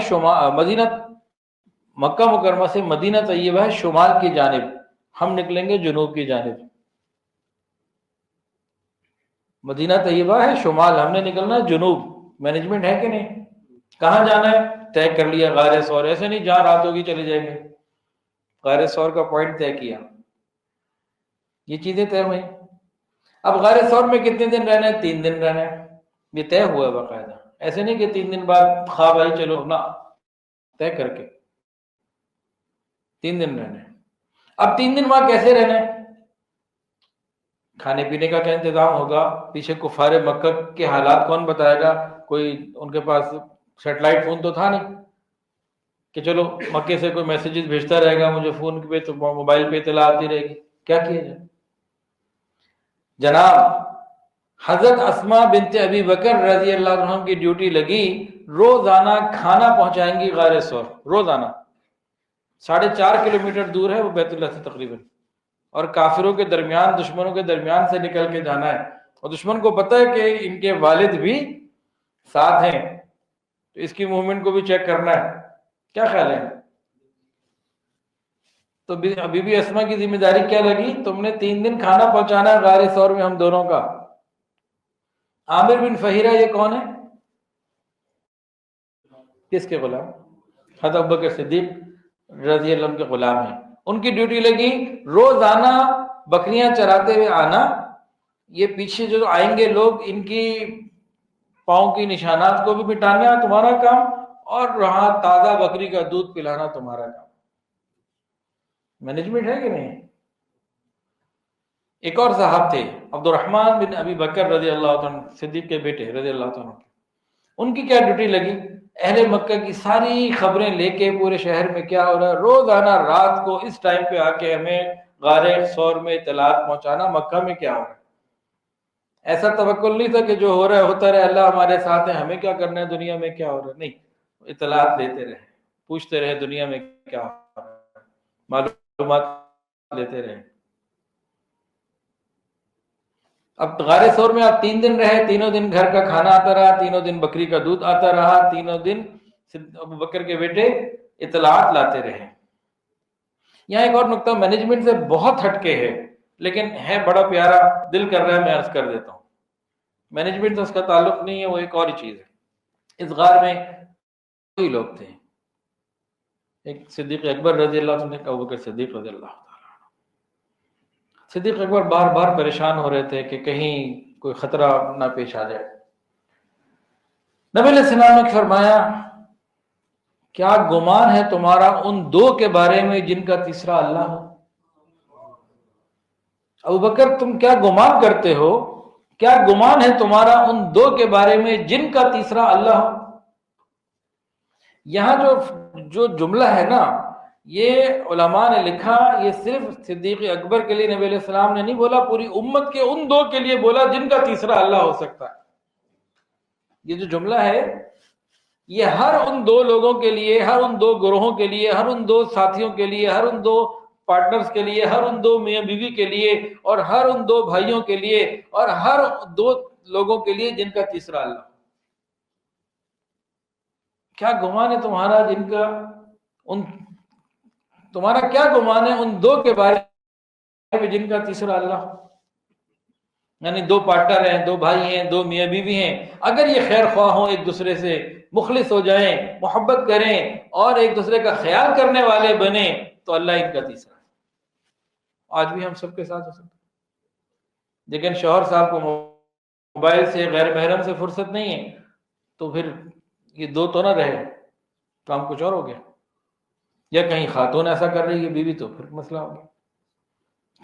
مکہ مکرمہ سے مدینہ طیبہ ہے شمال کی جانب، ہم نکلیں گے جنوب کی جانب۔ مدینہ طیبہ ہے شمال، ہم نے نکلنا ہے جنوب۔ مینجمنٹ ہے کہ نہیں؟ کہاں جانا ہے طے کر لیا، غار ثور، ایسے نہیں جہاں رات ہوگی چلے جائیں گے، غار ثور کا پوائنٹ طے کیا، یہ چیزیں طے ہوئی۔ اب غار ثور میں کتنے دن رہنا ہے؟ 3 دن رہنا ہے، یہ طے ہوا ہے باقاعدہ، ایسے نہیں کہ 3 دن بعد خواب آئی چلو اپنا، طے کر کے 3 دن رہنا ہے۔ اب 3 دن وہاں کیسے رہنا ہے؟ کھانے پینے کا کیا انتظام ہوگا؟ پیچھے کفار مکہ کے حالات کون بتائے گا؟ کوئی ان کے پاس سیٹلائٹ فون تو تھا نہیں کہ چلو مکے سے کوئی میسیجز بھیجتا رہے گا، مجھے فون پہ تو موبائل پہ اطلاع آتی رہے گی، کیا کیا جائے؟ جناب حضرت اسماء بنت ابی بکر رضی اللہ عنہ کی ڈیوٹی لگی، روزانہ کھانا پہنچائیں گی غار ثور، روزانہ 4.5 کلومیٹر دور ہے وہ بیت اللہ سے تقریباً، اور کافروں کے درمیان، دشمنوں کے درمیان سے نکل کے جانا ہے، اور دشمن کو پتہ ہے کہ ان کے والد بھی ساتھ ہیں، تو اس کی موومنٹ کو بھی چیک کرنا ہے۔ کیا خیال ہے؟ تو بی بی اسماء کی ذمہ داری کیا لگی؟ تم نے 3 دن کھانا پہنچانا ہے غار ثور میں ہم دونوں کا۔ عامر بن فہیرہ یہ کون ہے؟ کس کے غلام؟ حضرت ابوبکر صدیق رضی اللہ عنہ کے غلام ہیں۔ ان کی ڈیوٹی لگی روزانہ بکریاں چراتے ہوئے آنا، یہ پیچھے جو آئیں گے لوگ ان کی پاؤں کی نشانات کو بھی مٹانا تمہارا کام، اور وہاں تازہ بکری کا دودھ پلانا تمہارا کام۔ مینجمنٹ ہے کہ نہیں؟ ایک اور صاحب تھے عبد الرحمن بن ابی بکر رضی اللہ عنہ، صدیق کے بیٹے رضی اللہ عنہ، ان کی کیا ڈیوٹی لگی؟ اہل مکہ کی ساری خبریں لے کے پورے شہر میں کیا ہو رہا ہے، روزانہ رات کو اس ٹائم پہ آ کے ہمیں غار ثور میں اطلاعات پہنچانا مکہ میں کیا ہو رہا ہے۔ ایسا توکل نہیں تھا کہ جو ہو رہا ہے ہوتا رہے، اللہ ہمارے ساتھ ہے، ہمیں کیا کرنا ہے دنیا میں کیا ہو رہا ہے، نہیں، اطلاعات لیتے رہے، پوچھتے رہے دنیا میں کیا ہو رہا ہے، معلومات لیتے رہے۔ اب غار ثور میں آپ 3 دن رہے، تینوں دن گھر کا کھانا آتا رہا، تینوں دن بکری کا دودھ آتا رہا، تینوں دن ابوبکر کے بیٹے اطلاعات لاتے رہے۔ یہاں ایک اور نقطہ مینجمنٹ سے بہت ہٹ کے ہے، لیکن ہے بڑا پیارا، دل کر رہا ہے میں عرض کر دیتا ہوں۔ مینجمنٹ سے اس کا تعلق نہیں ہے، وہ ایک اور ہی چیز ہے۔ اس غار میں کوئی لوگ تھے، ایک صدیق اکبر رضی اللہ عنہ، ابوبکر صدیق رضی اللہ عنہ۔ صدیق اکبر بار بار پریشان ہو رہے تھے کہ کہیں کوئی خطرہ نہ پیش آ جائے۔ نبی علیہ السلام نے فرمایا کیا گمان ہے تمہارا ان 2 کے بارے میں جن کا تیسرا اللہ ہو؟ ابوبکر تم کیا گمان کرتے ہو، کیا گمان ہے تمہارا ان 2 کے بارے میں جن کا تیسرا اللہ ہو؟ یہاں جو جملہ ہے نا، یہ علماء نے لکھا، یہ صرف صدیق اکبر کے لیے نبی علیہ السلام نے نہیں بولا، پوری امت کے ان 2 کے لیے بولا جن کا تیسرا اللہ ہو سکتا ہے۔ یہ جو جملہ ہے یہ ہر ان 2 لوگوں کے لیے، ہر ان 2 گروہوں کے لیے، ہر ان 2 ساتھیوں کے لیے، ہر ان 2 پارٹنرز کے لیے، ہر ان 2 میاں بیوی کے لیے، اور ہر ان 2 بھائیوں کے لیے، اور ہر 2 لوگوں کے لیے جن کا تیسرا اللہ۔ کیا گمان ہے تمہارا تمہارا کیا گمان ہے ان دو کے بارے میں جن کا تیسرا اللہ، یعنی دو پارٹنر ہیں، دو بھائی ہیں، دو میاں بیوی ہیں، اگر یہ خیر خواہ ہوں، ایک دوسرے سے مخلص ہو جائیں، محبت کریں اور ایک دوسرے کا خیال کرنے والے بنیں تو اللہ ان کا تیسرا ہے۔ آج بھی ہم سب کے ساتھ ہو سکتا ہے، لیکن شوہر صاحب کو موبائل سے، غیر محرم سے فرصت نہیں ہے تو پھر یہ دو تو نہ رہے، کام کچھ اور ہو گیا، یا کہیں خاتون ایسا کر رہی ہے بیوی تو پھر مسئلہ ہو گیا۔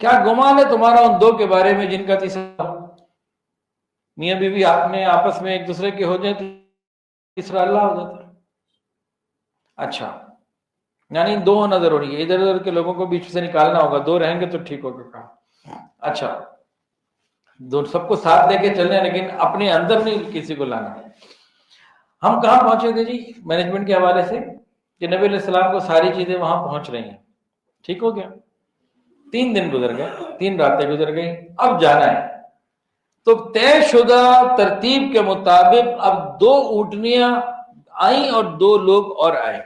کیا گمان ہے تمہارا ان دو کے بارے میں جن کا تیسرا، میاں بیوی آپس میں ایک دوسرے کے ہو جائیں تو تیسرا اللہ ہو جاتا ہے۔ اچھا، یعنی دو ہونا ضروری ہے، ادھر ادھر کے لوگوں کو بیچ سے نکالنا ہوگا، دو رہیں گے تو ٹھیک ہوگا کام۔ اچھا، دو سب کو ساتھ لے کے چلنے، لیکن اپنے اندر نہیں کسی کو لانا۔ ہم کہاں پہنچے تھے جی مینجمنٹ کے حوالے سے کہ نبی علیہ السلام کو ساری چیزیں وہاں پہنچ رہی ہیں، ٹھیک ہو گیا، 3 دن گزر گئے، 3 راتیں گزر گئی، اب جانا ہے۔ تو طے شدہ ترتیب کے مطابق اب 2 اونٹنیاں آئیں اور 2 لوگ اور آئے،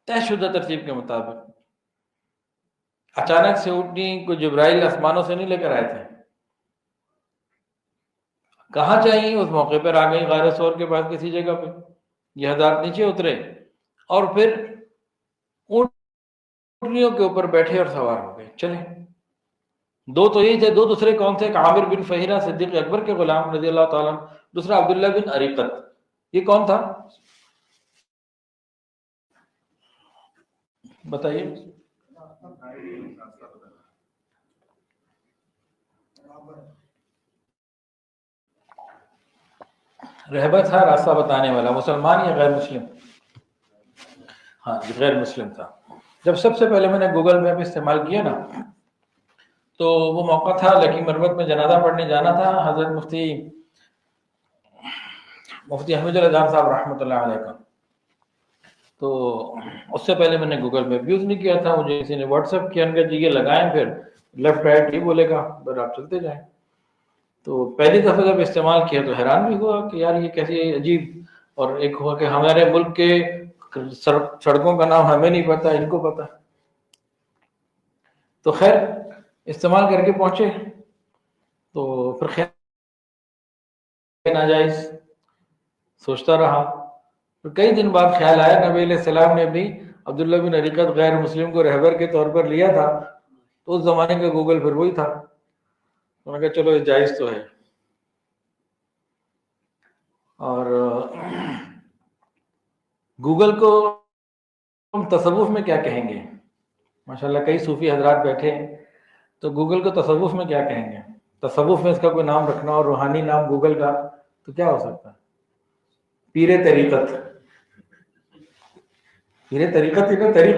طے شدہ ترتیب کے مطابق۔ اچانک سے اونٹنی کو جبرائیل آسمانوں سے نہیں لے کر آئے تھے، کہاں چاہیے اس موقع پر آ گئی غار ثور کے پاس کسی جگہ پہ، یہ حضرات نیچے اترے اور پھر اونٹنیوں کے اوپر بیٹھے اور سوار ہو گئے، چلے۔ 2 تو یہی تھے، 2 دوسرے کون تھے؟ عامر بن فہیرہ صدیق اکبر کے غلام رضی اللہ تعالیٰ عنہ، دوسرا عبداللہ بن اریقت۔ یہ کون تھا بتائیے؟ رہبر تھا، راستہ بتانے والا، مسلمان یا غیر مسلم؟ ہاں جی، غیر مسلم تھا۔ جب سب سے پہلے میں نے گوگل میپ استعمال کیا نا، تو وہ موقع تھا لکی مربت میں جنازہ پڑھنے جانا تھا حضرت مفتی احمد اللہ جان صاحب رحمۃ اللہ علیہ کا۔ تو اس سے پہلے میں نے گوگل میپ یوز نہیں کیا تھا، مجھے کسی نے واٹس ایپ کیا، ان کا جی یہ لگائیں، پھر لیفٹ رائٹ یہ بولے گا، پھر آپ چلتے جائیں۔ تو پہلی دفعہ جب استعمال کیا تو حیران بھی ہوا کہ یار یہ کیسی عجیب، اور ایک ہوا کہ ہمارے ملک کے سڑکوں کا نام ہمیں نہیں پتا، ان کو پتا۔ تو خیر استعمال کر کے پہنچے تو پھر خیر ناجائز سوچتا رہا، پھر کئی دن بعد خیال آیا نبی علیہ السلام نے بھی عبداللہ بن اریقت غیر مسلم کو رہبر کے طور پر لیا تھا، تو اس زمانے کا گوگل پھر وہی تھا، انہوں نے کہا چلو یہ جائز تو ہے۔ اور گوگل کو ہم تصوف میں کیا کہیں گے؟ ماشاءاللہ کئی صوفی حضرات بیٹھے ہیں، تو گوگل کو تصوف میں کیا کہیں گے؟ تصوف میں اس کا کوئی نام رکھنا اور روحانی نام گوگل کا تو کیا ہو سکتا ہے؟ پیر طریقت، پیر طریقت ہے نا، طریق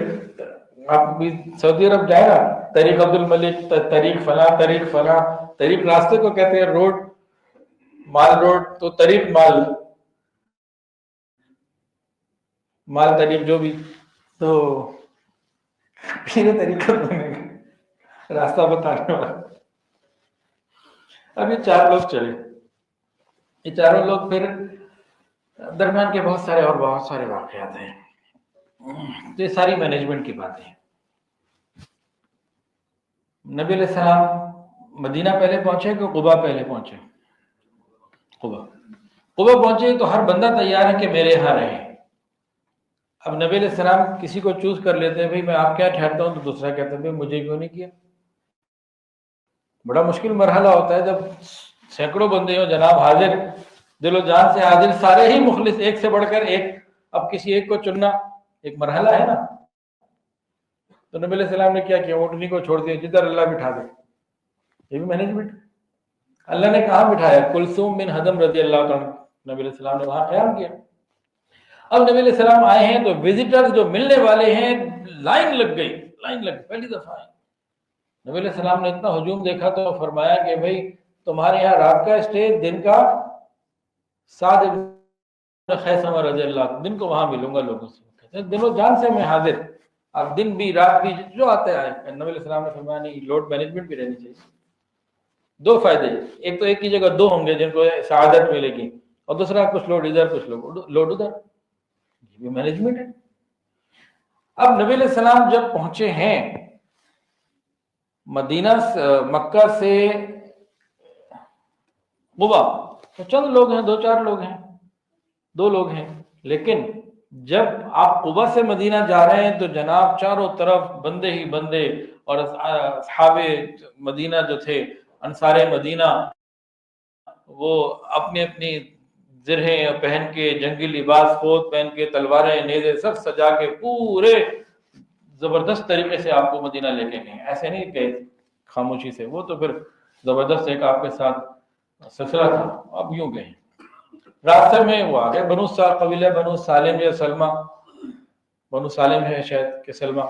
آپ بھی سعودی عرب جائے نا، طریق عبد الملک، طریق فلاں، طریق فلاں، طریق راستے کو کہتے ہیں، روڈ مال روڈ، تو طریق مال طریق جو بھی، تو پیر طریقت بنے گا، راستہ بتانے والا۔ اب یہ 4 لوگ چلے، یہ چاروں لوگ، پھر درمیان کے بہت سارے واقعات ہیں، تو یہ ساری مینجمنٹ کی باتیں ہیں۔ نبی علیہ السلام مدینہ پہلے پہنچے کہ قبا پہلے پہنچے؟ قبا پہنچے تو ہر بندہ تیار ہے کہ میرے یہاں رہے۔ اب نبی علیہ السلام کسی کو چوز کر لیتے ہیں، بھائی میں آپ کیا ٹھہرتا ہوں، تو دوسرا کہتا ہے بھائی مجھے کیوں نہیں کیا۔ بڑا مشکل مرحلہ ہوتا ہے جب سینکڑوں بندے ہوں، جناب حاضر، دل و جان سے حاضر، سارے ہی مخلص، ایک سے بڑھ کر ایک، اب کسی ایک کو چننا ایک مرحلہ ہے نا۔ تو نبی علیہ السلام نے کیا اونٹنی کو چھوڑ دیا، جدھر اللہ بٹھا دے، یہ بھی مینجمنٹ۔ اللہ نے کہاں بٹھایا؟ کلثوم بن حضم رضی اللہ عنہ، نبی علیہ السلام نے وہاں قیام کیا۔ اب نبی علیہ السلام آئے ہیں تو وزٹرز جو ملنے والے ہیں، لائن لگ گئی، پہلی دفعہ آئے۔ نبی علیہ السلام نے اتنا ہجوم دیکھا تو فرمایا کہ بھائی تمہارے یہاں رات کا اسٹے، دن کا سعد بن خیثمہ رضی اللہ، دن کو وہاں ملوں گا لوگوں سے، دل و جان سے میں حاضر، اب دن بھی رات بھی جو آتے آئے۔ نبی علیہ السلام نے فرمایا نہیں، لوڈ مینجمنٹ بھی رہنی چاہیے۔ 2 فائدے، ایک تو ایک کی جگہ 2 ہوں گے جن کو سعادت ملے گی، اور دوسرا کچھ لوڈ ادھر کچھ لوڈ ادھر، یہ بھی مینجمنٹ ہے۔ اب نبی علیہ السلام جب پہنچے ہیں مدینہ مکہ سے قبا، تو چند لوگ ہیں، 2-4 لوگ ہیں، 2 لوگ ہیں، لیکن جب آپ قبا سے مدینہ جا رہے ہیں تو جناب چاروں طرف بندے ہی بندے، اور اصحاب مدینہ جو تھے، انصار مدینہ، وہ اپنی اپنی زرہیں پہن کے، جنگی لباس خود پہن کے، تلواریں نیزے سب سجا کے پورے زبردست طریقے سے آپ کو مدینہ لے کے گئے، ایسے نہیں کہ خاموشی سے، وہ تو پھر زبردست ایک آپ کے ساتھ سلسلہ تھا، اب یوں گئے۔ راستے میں وہ آ گئے قبیلہ بنو سالم یا سلمہ، بنو سالم ہے شاید کہ سلمہ،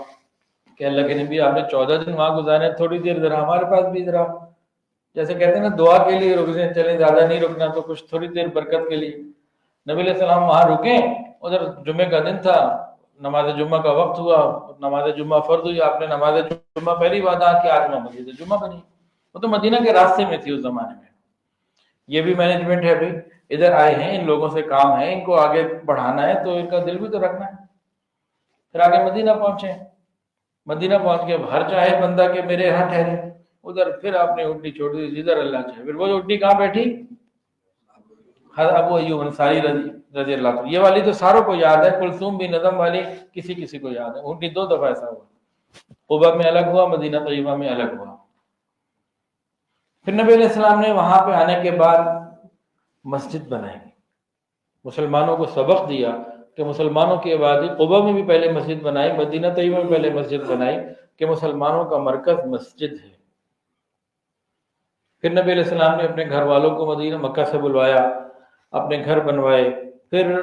کہ اللہ کے نبی آپ نے 14 دن وہاں گزارے، تھوڑی دیر ذرا ہمارے پاس بھی ذرا، جیسے کہتے ہیں نا دعا کے لیے رک جائیں، چلیں زیادہ نہیں رکنا تو کچھ تھوڑی دیر برکت کے لیے۔ نبی علیہ السلام وہاں رکیں، ادھر جمعے کا دن تھا، نماز جمعہ کا وقت ہوا، نماز جمعہ فرض ہوئی، آپ نے نماز جمعہ پہلی بات آ کہ آج میں مسجد جمعہ بنی، وہ تو مدینہ کے راستے میں تھی اس زمانے میں۔ یہ بھی مینجمنٹ ہے بھائی، ادھر آئے ہیں، ان لوگوں سے کام ہے، ان کو آگے بڑھانا ہے تو ان کا دل بھی تو رکھنا ہے۔ پھر آگے مدینہ پہنچے، مدینہ پہنچ کے ہر چاہے بندہ کہ میرے یہاں ٹھہرے، ادھر پھر آپ نے اٹھنی چھوڑ دی جدھر اللہ چاہے، پھر وہ اٹھنی کہاں بیٹھی؟ حضرت ابو ایوب انصاری رضی اللہ عنہ، یہ والی تو ساروں کو یاد ہے، کلثوم بھی نظم والی کسی کسی کو یاد ہے، اٹھنی 2 دفعہ ایسا ہوا، قبا میں الگ ہوا، مدینہ طیبہ میں الگ ہوا۔ پھر نبی علیہ السلام نے وہاں پہ آنے کے بعد مسجد بنائی، مسلمانوں کو سبق دیا کہ مسلمانوں کی آبادی، قبا میں بھی پہلے مسجد بنائی، مدینہ طیبہ میں پہلے مسجد بنائی، کہ مسلمانوں کا مرکز مسجد ہے۔ پھر نبی علیہ السلام نے اپنے گھر والوں کو مدینہ مکہ سے بلوایا، اپنے گھر بنوائے، پھر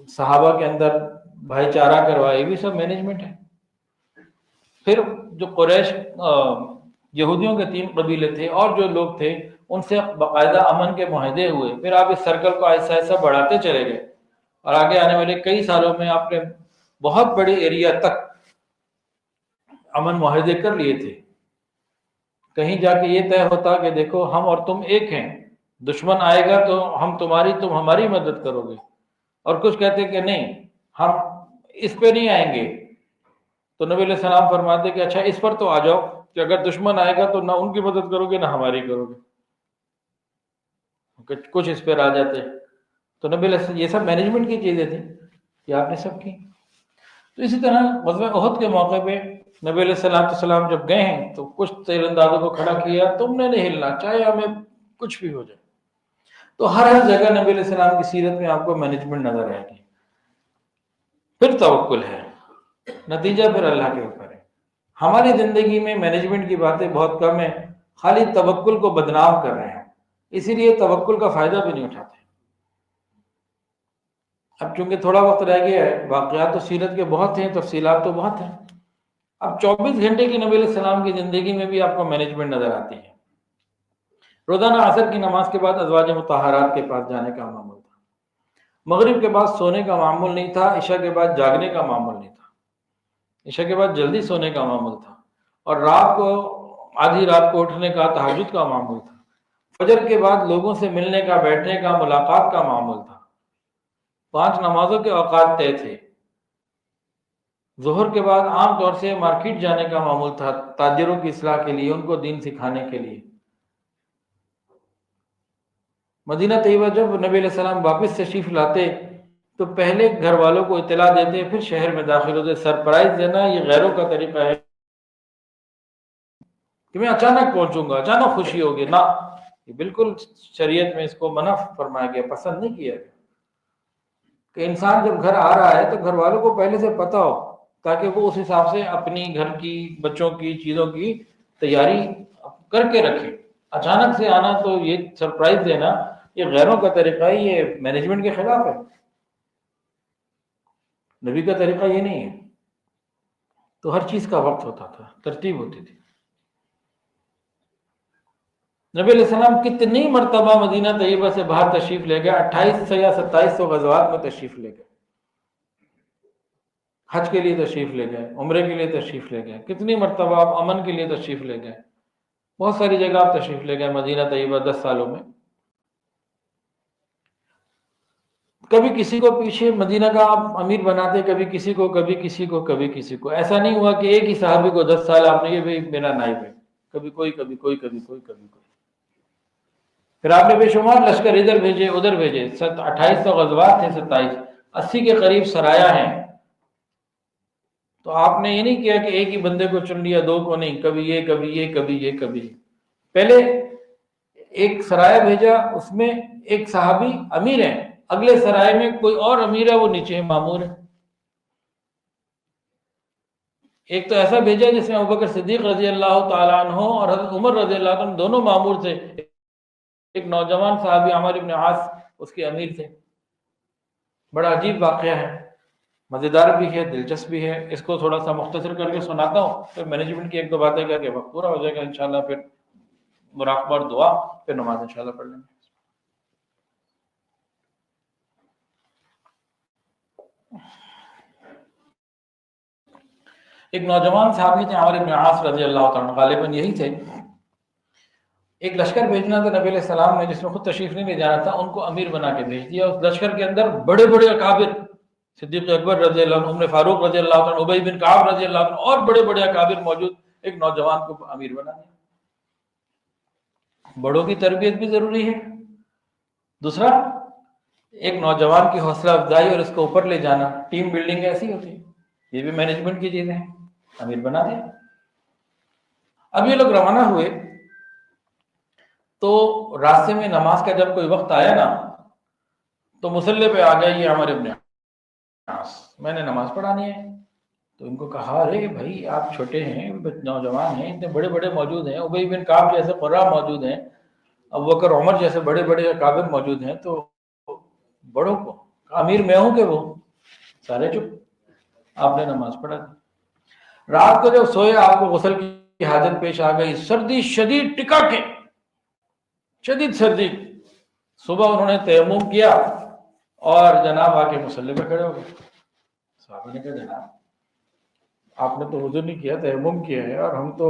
صحابہ کے اندر بھائی چارہ کروائے، یہ بھی سب مینجمنٹ ہے۔ پھر جو قریش یہودیوں کے 3 قبیلے تھے اور جو لوگ تھے، ان سے باقاعدہ امن کے معاہدے ہوئے، پھر آپ اس سرکل کو ایسا ایسا بڑھاتے چلے گئے، اور آگے آنے والے کئی سالوں میں آپ نے بہت بڑے ایریا تک امن معاہدے کر لیے تھے۔ کہیں جا کے یہ طے ہوتا کہ دیکھو ہم اور تم ایک ہیں، دشمن آئے گا تو ہم تمہاری، تم ہماری مدد کرو گے، اور کچھ کہتے کہ نہیں ہم اس پہ نہیں آئیں گے، تو نبی علیہ السلام فرماتے کہ اچھا اس پر تو آ جاؤ کہ اگر دشمن آئے گا تو نہ ان کی مدد کرو گے نہ ہماری کرو گے، کچھ اس پر آ جاتے۔ تو نبی علیہ السلام، یہ سب مینجمنٹ کی چیزیں تھیں کہ آپ نے سب کی۔ تو اسی طرح غزوہ احد کے موقع پہ نبی علیہ السلام جب گئے ہیں تو کچھ تیر اندازوں کو کھڑا کیا، تم نے نہیں ہلنا چاہے ہمیں کچھ بھی ہو جائے۔ تو ہر جگہ نبی علیہ السلام کی سیرت میں آپ کو مینجمنٹ نظر آئے گی۔ پھر توکل ہے، نتیجہ پھر اللہ کے اوپر ہے۔ ہماری زندگی میں مینجمنٹ کی باتیں بہت کم ہیں، خالی توکل کو بدنام کر رہے ہیں، اسی لیے توکل کا فائدہ بھی نہیں اٹھاتے۔ اب چونکہ تھوڑا وقت رہ گیا ہے، واقعات تو سیرت کے بہت ہیں، تفصیلات تو بہت ہیں، اب 24 گھنٹے کی نبی علیہ السلام کی زندگی میں بھی آپ کو مینجمنٹ نظر آتی ہے۔ روزانہ عصر کی نماز کے بعد ازواج مطہرات کے پاس جانے کا معمول تھا، مغرب کے بعد سونے کا معمول نہیں تھا، عشاء کے بعد جاگنے کا معمول نہیں تھا، عشاء کے بعد جلدی سونے کا معمول تھا، اور رات کو آدھی رات کو اٹھنے کا، تہجد کا معمول تھا، فجر کے بعد لوگوں سے ملنے کا، بیٹھنے کا، ملاقات کا معمول تھا، 5 نمازوں کے اوقات طے تھے، ظہر کے بعد عام طور سے مارکیٹ جانے کا معمول تھا، تاجروں کی اصلاح کے لیے، ان کو دین سکھانے کے لیے۔ مدینہ طیبہ جب نبی علیہ السلام واپس تشریف لاتے تو پہلے گھر والوں کو اطلاع دیتے، پھر شہر میں داخل ہوتے۔ سرپرائز دینا یہ غیروں کا طریقہ ہے کہ میں اچانک پہنچوں گا، اچانک خوشی ہوگی، نہ، یہ بالکل شریعت میں اس کو منع فرمایا گیا، پسند نہیں کیا گیا کہ انسان جب گھر آ رہا ہے تو گھر والوں کو پہلے سے پتہ ہو، تاکہ وہ اس حساب سے اپنی گھر کی، بچوں کی چیزوں کی تیاری کر کے رکھے۔ اچانک سے آنا تو یہ سرپرائز دینا یہ غیروں کا طریقہ ہے، یہ مینجمنٹ کے خلاف ہے، نبی کا طریقہ یہ نہیں ہے۔ تو ہر چیز کا وقت ہوتا تھا، ترتیب ہوتی تھی۔ نبی علیہ السلام کتنی مرتبہ مدینہ طیبہ سے باہر تشریف لے گئے، 2800 یا 2700 غزوات میں تشریف لے گئے، حج کے لیے تشریف لے گئے، عمرے کے لیے تشریف لے گئے، کتنی مرتبہ آپ امن کے لیے تشریف لے گئے، بہت ساری جگہ آپ تشریف لے گئے مدینہ طیبہ 10 سالوں میں۔ کبھی کسی کو پیچھے مدینہ کا آپ امیر بناتے، کبھی کسی کو، کبھی کسی کو، کبھی کسی کو. ایسا نہیں ہوا کہ ایک ہی صحابی کو 10 سال آپ نے یہ بھی میرا نائب ہے، کبھی کوئی، کبھی کوئی، کبھی کوئی، کبھی کوئی. پھر آپ نے بے شمار لشکر ادھر بھیجے ادھر بھیجے. 2800 غزوات تھے، 27 80 کے قریب سرایا ہیں. تو آپ نے یہ نہیں کیا کہ ایک ہی بندے کو چن لیا، دو کو نہیں، کبھی یہ، کبھی یہ، کبھی یہ، کبھی یہ. پہلے ایک سرایہ بھیجا، اس میں ایک صحابی امیر ہے، اگلے سرائے میں کوئی اور امیر ہے، وہ نیچے مامور ہے. ایک تو ایسا بھیجا جس میں ابوبکر صدیق رضی اللہ تعالیٰ عنہ اور حضرت عمر رضی اللہ عنہ دونوں مامور تھے. ایک نوجوان صحابی عمر بن عاص اس کے امیر تھے. بڑا عجیب واقعہ ہے، مزیدار بھی ہے، دلچسپ بھی ہے. اس کو تھوڑا سا مختصر کر کے سناتا ہوں، پھر مینجمنٹ کی ایک دو باتیں کر کے وقت پورا ہو جائے گا انشاءاللہ. پھر مراقبہ اور دعا، پھر نماز انشاءاللہ پڑھ لیں گے. ایک نوجوان صحابی تھے عمر بن عاص رضی اللہ تعالیٰ عنہ، غالباً یہی تھے. ایک لشکر بھیجنا تھا نبی علیہ السلام نے، جس میں خود تشریف نہیں لے جانا تھا، ان کو امیر بنا کے بھیج دیا. اس لشکر کے اندر بڑے بڑے اکابر، صدیق اکبر رضی اللہ عنہ، عمر فاروق رضی اللہ عنہ، ابی بن کعب رضی اللہ عنہ، اور بڑے بڑے اکابر موجود. ایک نوجوان کو امیر بنا دیا. بڑوں کی تربیت بھی ضروری ہے. دوسرا، ایک نوجوان کی حوصلہ افزائی اور اس کو اوپر لے جانا، ٹیم بلڈنگ ایسی ہوتی ہے. یہ بھی مینجمنٹ کی چیزیں ہیں. امیر بنا دیا. اب یہ لوگ روانہ ہوئے تو راستے میں نماز کا جب کوئی وقت آیا نا، تو مصلی پہ آ گیا یہ عمر ابن عاص، میں نے نماز پڑھانی ہے. تو ان کو کہا، ارے بھائی آپ چھوٹے ہیں، نوجوان ہیں، اتنے بڑے بڑے موجود ہیں، ابی بن کعب جیسے قراء موجود ہیں، ابوبکر عمر جیسے بڑے بڑے اکابر موجود ہیں، تو بڑوں کو امیر میں ہوں کہ وہ سارے چپ. آپ نے نماز پڑھا دی. رات کو جب سوئے آپ کو غسل کی حاجت پیش آ گئی، سردی شدید، ٹکا کے شدید سردی. صبح انہوں نے تیمم کیا اور جناب آ کے مصلی پہ کھڑے ہو گئے. صحابہ نے کہا، جناب آپ نے تو وضو نہیں کیا، تیمم کیا ہے، اور ہم تو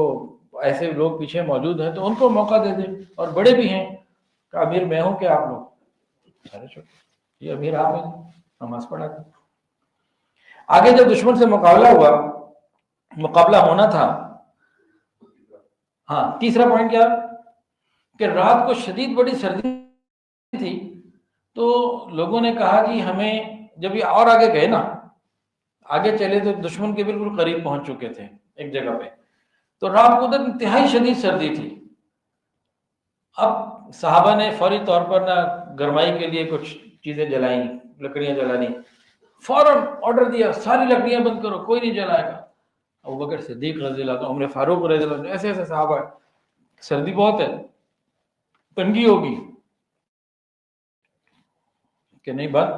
ایسے لوگ پیچھے موجود ہیں تو ان کو موقع دے دیں، اور بڑے بھی ہیں. کہ امیر میں ہوں کہ آپ لوگ سارے چھوٹے. یہ امیر آپ ہیں، نماز پڑھا دی. آگے جب دشمن سے مقابلہ ہونا تھا. ہاں، تیسرا پوائنٹ کیا کہ رات کو شدید بڑی سردی تھی، تو لوگوں نے کہا کہ ہمیں، جب یہ اور آگے گئے نا، آگے چلے تو دشمن کے بالکل قریب پہنچ چکے تھے ایک جگہ پہ، تو رات کو ادھر انتہائی شدید سردی تھی. اب صحابہ نے فوری طور پر نہ گرمائی کے لیے کچھ چیزیں جلائیں، لکڑیاں جلانی. فوراً آرڈر دیا، ساری لکڑیاں بند کرو، کوئی نہیں جلائے گا. ابوبکر صدیق رضی اللہ عنہ، عمر فاروق رضی اللہ عنہ، ایسے ایسے صحابہ، سردی بہت ہے، تنگی ہوگی کہ نہیں. بات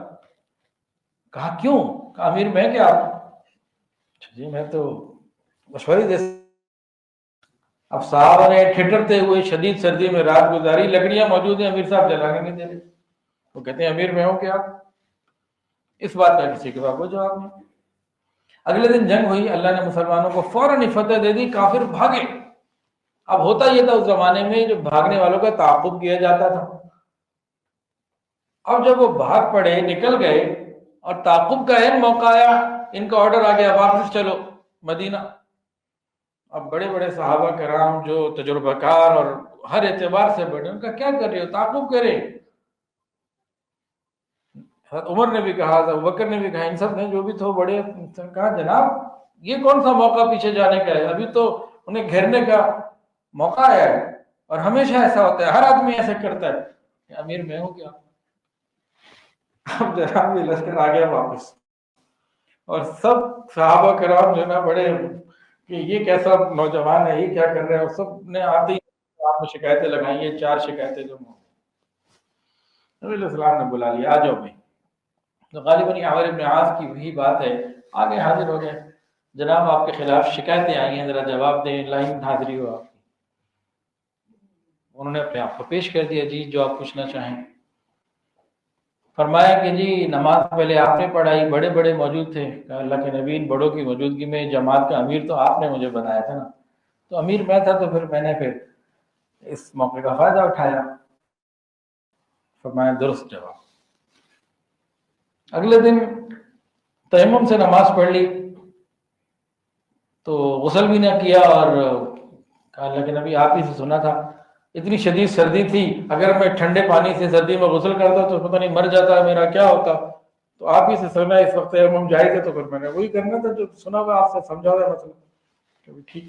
کہا کیوں؟ کہا امیر میں کیا آپ؟ جی میں تو مشورے دے. اب صحابہ نے ٹھٹرتے ہوئے شدید سردی میں رات گزاری، لکڑیاں موجود ہیں، امیر صاحب جلانے نہیں دے رہے. وہ کہتے ہیں امیر میں ہوں کہ آپ؟ اس بات کا کسی کے پاس کوئی جواب نہیں. اگلے دن جنگ ہوئی، اللہ نے مسلمانوں کو فوراً فتح دے دی، کافر بھاگے. اب ہوتا یہ تھا اس زمانے میں، جو بھاگنے والوں کا تعاقب کیا جاتا تھا. اب جب وہ بھاگ پڑے، نکل گئے، اور تعاقب کا عین موقع آیا، ان کا آرڈر آ گیا، واپس چلو مدینہ. اب بڑے بڑے صحابہ کرام جو تجربہ کار اور ہر اعتبار سے بڑے، ان کا کیا کر رہے ہو، تعاقب کرے. حضرت عمر نے بھی کہا، حضرت ابوبکر نے بھی کہا، ان سب نے جو بھی تھے بڑے، کہا جناب یہ کون سا موقع پیچھے جانے کا ہے، ابھی تو انہیں گھیرنے کا موقع آیا ہے. اور ہمیشہ ایسا ہوتا ہے، ہر آدمی ایسے کرتا ہے کہ امیر میں ہوں کیا. اب جناب یہ لشکر آ گیا واپس، اور سب صحابہ کرام جو نا بڑے کہ یہ کیسا نوجوان ہے، یہ کیا کر رہے ہیں. اور سب نے آتے ہی آپ کو شکایتیں لگائی ہیں، 4 شکایتیں جو نبی علیہ السلام نے بلا لیا، آ جاؤ بھائی. تو غالباً یہ عمر بن عاص کی وہی بات ہے، آگے حاضر ہو گئے. جناب آپ کے خلاف شکایتیں آئی ہیں، ذرا جواب دیں، لائن حاضری ہو آپ کی. انہوں نے اپنے آپ کو پیش کر دیا، جی جو آپ پوچھنا چاہیں. فرمایا کہ جی نماز پہلے آپ نے پڑھائی، بڑے بڑے موجود تھے. اللہ کے نبی، بڑوں کی موجودگی میں جماعت کا امیر تو آپ نے مجھے بنایا تھا نا. تو امیر میں تھا، تو پھر میں نے اس موقع کا فائدہ اٹھایا. فرمایا درست جواب. اگلے دن تیمم سے نماز پڑھ لی تو غسل بھی نہ کیا، اور کہا اللہ کے نبی آپ ہی سے سنا تھا اتنی شدید سردی تھی، اگر میں ٹھنڈے پانی سے سردی میں غسل کرتا تو پتہ نہیں مر جاتا، میرا کیا ہوتا، تو آپ ہی سے سنا اس وقت تیمم جائز ہے، تو پھر میں نے وہی کرنا تھا جو سنا ہوا آپ سے سمجھا ہوا مسئلہ، کہ ٹھیک۔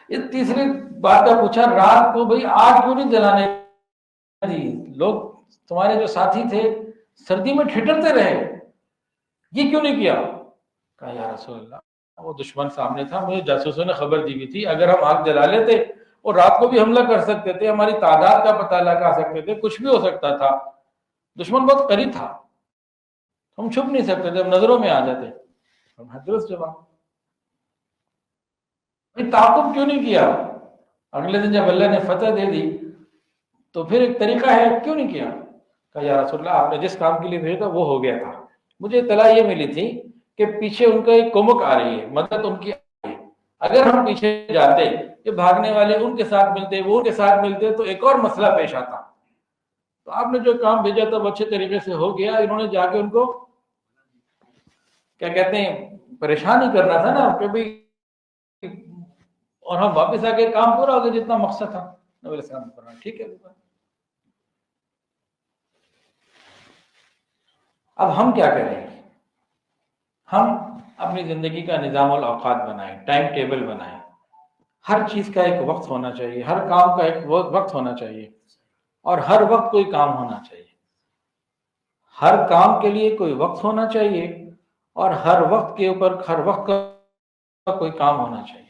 یہ تیسری بات کا پوچھا رات کو بھئی آگ کیوں نہیں جلانے دی، لوگ تمہارے جو ساتھی تھے سردی میں ٹھٹرتے رہے، یہ کیوں نہیں کیا؟ کہا یا رسول اللہ وہ دشمن سامنے تھا، مجھے جاسوسوں نے خبر دی ہوئی تھی، اگر ہم آگ جلا لیتے اور رات کو بھی حملہ کر سکتے تھے، ہماری تعداد کا پتہ لگا سکتے تھے، کچھ بھی ہو سکتا تھا، دشمن بہت قریب تھا، ہم چھپ نہیں سکتے تھے، ہم نظروں میں آ جاتے۔ درست جواب، تعاقب کیوں نہیں کیا؟ اگلے دن جب اللہ نے فتح دے دی تو پھر ایک طریقہ ہے، کیوں نہیں کیا؟ کہا یا رسول اللہ آپ نے جس کام کے لیے بھیجا تھا وہ ہو گیا تھا، مجھے اطلاع یہ ملی تھی کہ پیچھے ان کا ایک کمک آ رہی ہے، مدد ان کی آ رہی ہے، اگر ہم پیچھے جاتے کہ بھاگنے والے ان کے ساتھ ملتے، وہ ان کے ساتھ ملتے تو ایک اور مسئلہ پیش آتا، تو آپ نے جو کام بھیجا تھا وہ اچھے طریقے سے ہو گیا، انہوں نے جا کے ان کو کیا کہتے ہیں پریشان ہی کرنا تھا نا کہ بھئی، اور ہم واپس آ کے کام پورا ہو گیا جتنا مقصد تھا۔ نبی علیہ السلام نے فرمایا ٹھیک ہے۔ اب ہم کیا کریں؟ ہم اپنی زندگی کا نظام الاوقات بنائیں، ٹائم ٹیبل بنائیں، ہر چیز کا ایک وقت ہونا چاہیے، ہر کام کا ایک وقت ہونا چاہیے، اور ہر وقت کوئی کام ہونا چاہیے، ہر کام کے لیے کوئی وقت ہونا چاہیے، اور ہر وقت کے اوپر ہر وقت کا کوئی کام ہونا چاہیے،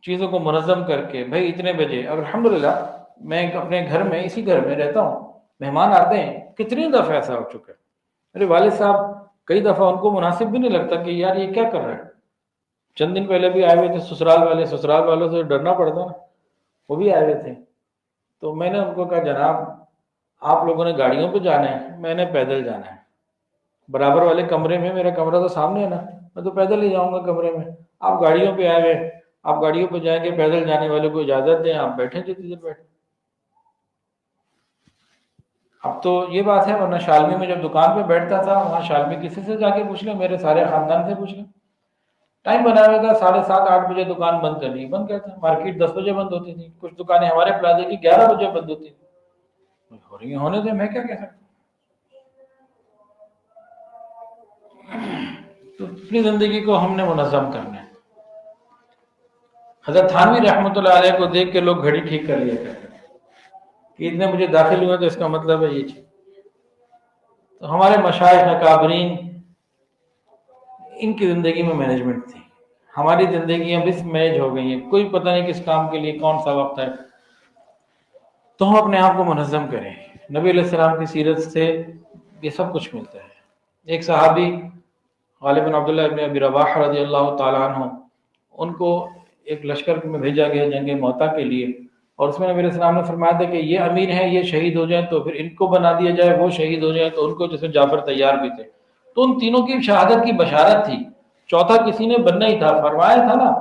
چیزوں کو منظم کر کے بھائی اتنے بجے۔ اب الحمدللہ میں اپنے گھر میں اسی گھر میں رہتا ہوں، مہمان آتے ہیں، کتنی دفعہ ایسا ہو چکا ہے، میرے والد صاحب کئی دفعہ ان کو مناسب بھی نہیں لگتا کہ یار یہ کیا کر رہا ہے، چند دن پہلے بھی آئے ہوئے تھے سسرال والوں سے ڈرنا پڑتا نا، وہ بھی آئے ہوئے تھے، تو میں نے ان کو کہا جناب آپ لوگوں نے گاڑیوں پہ جانا ہے، میں نے پیدل جانا ہے، برابر والے کمرے میں، میرا کمرہ تو سامنے ہے نا، میں تو پیدل ہی جاؤں گا کمرے میں، آپ گاڑیوں پہ آئے ہوئے، آپ گاڑیوں پہ جائیں گے، پیدل جانے والے کو اجازت دیں، آپ بیٹھیں جتنی دیر بیٹھیں۔ اب تو یہ بات ہے، ورنہ شالمی میں جب دکان پہ بیٹھتا تھا وہاں شالمی کسی سے جا کے پوچھ لیں، میرے سارے خاندان سے پوچھ لیں، ٹائم بنا ہوا تھا 7:30 8 بجے دکان بند کرنی، بند کرتے ہیں، مارکیٹ 10 بجے بند ہوتی تھی، کچھ دکانیں ہمارے پلازے کی 11 بجے بند ہوتی تھی، ہو رہی ہیں ہونے دیں، میں کیا کہہ سکتا ہوں۔ تو اپنی زندگی کو ہم نے منظم کرنا ہے۔ حضرت تھانوی رحمۃ اللہ علیہ کو دیکھ کے لوگ گھڑی ٹھیک کر لیا کرتے ہیں کہ اتنے مجھے داخل ہوئے تو اس کا مطلب ہے یہ چیز۔ تو ہمارے مشائخ اکابرین ان کی زندگی میں مینجمنٹ تھی، ہماری زندگیاں بس مینج ہو گئی ہیں، کوئی پتہ نہیں کس کام کے لیے کون سا وقت ہے، تو ہم اپنے آپ کو منظم کریں۔ نبی علیہ السلام کی سیرت سے یہ سب کچھ ملتا ہے۔ ایک صحابی غالب بن عبداللہ ابن ابی رواح رضی اللہ تعالیٰ عنہ، ان کو ایک لشکر میں بھیجا گیا جنگ موتا کے لیے، اور اس میں نبی علیہ السلام نے فرمایا تھا کہ یہ امیر ہیں، یہ شہید ہو جائیں تو پھر ان کو بنا دیا جائے، وہ شہید ہو جائیں تو ان کو، جیسے جعفر تیار بھی تھے، تو ان تینوں کی شہادت کی بشارت تھی، چوتھا کسی نے بننا ہی تھا، فرمایا تھا نا۔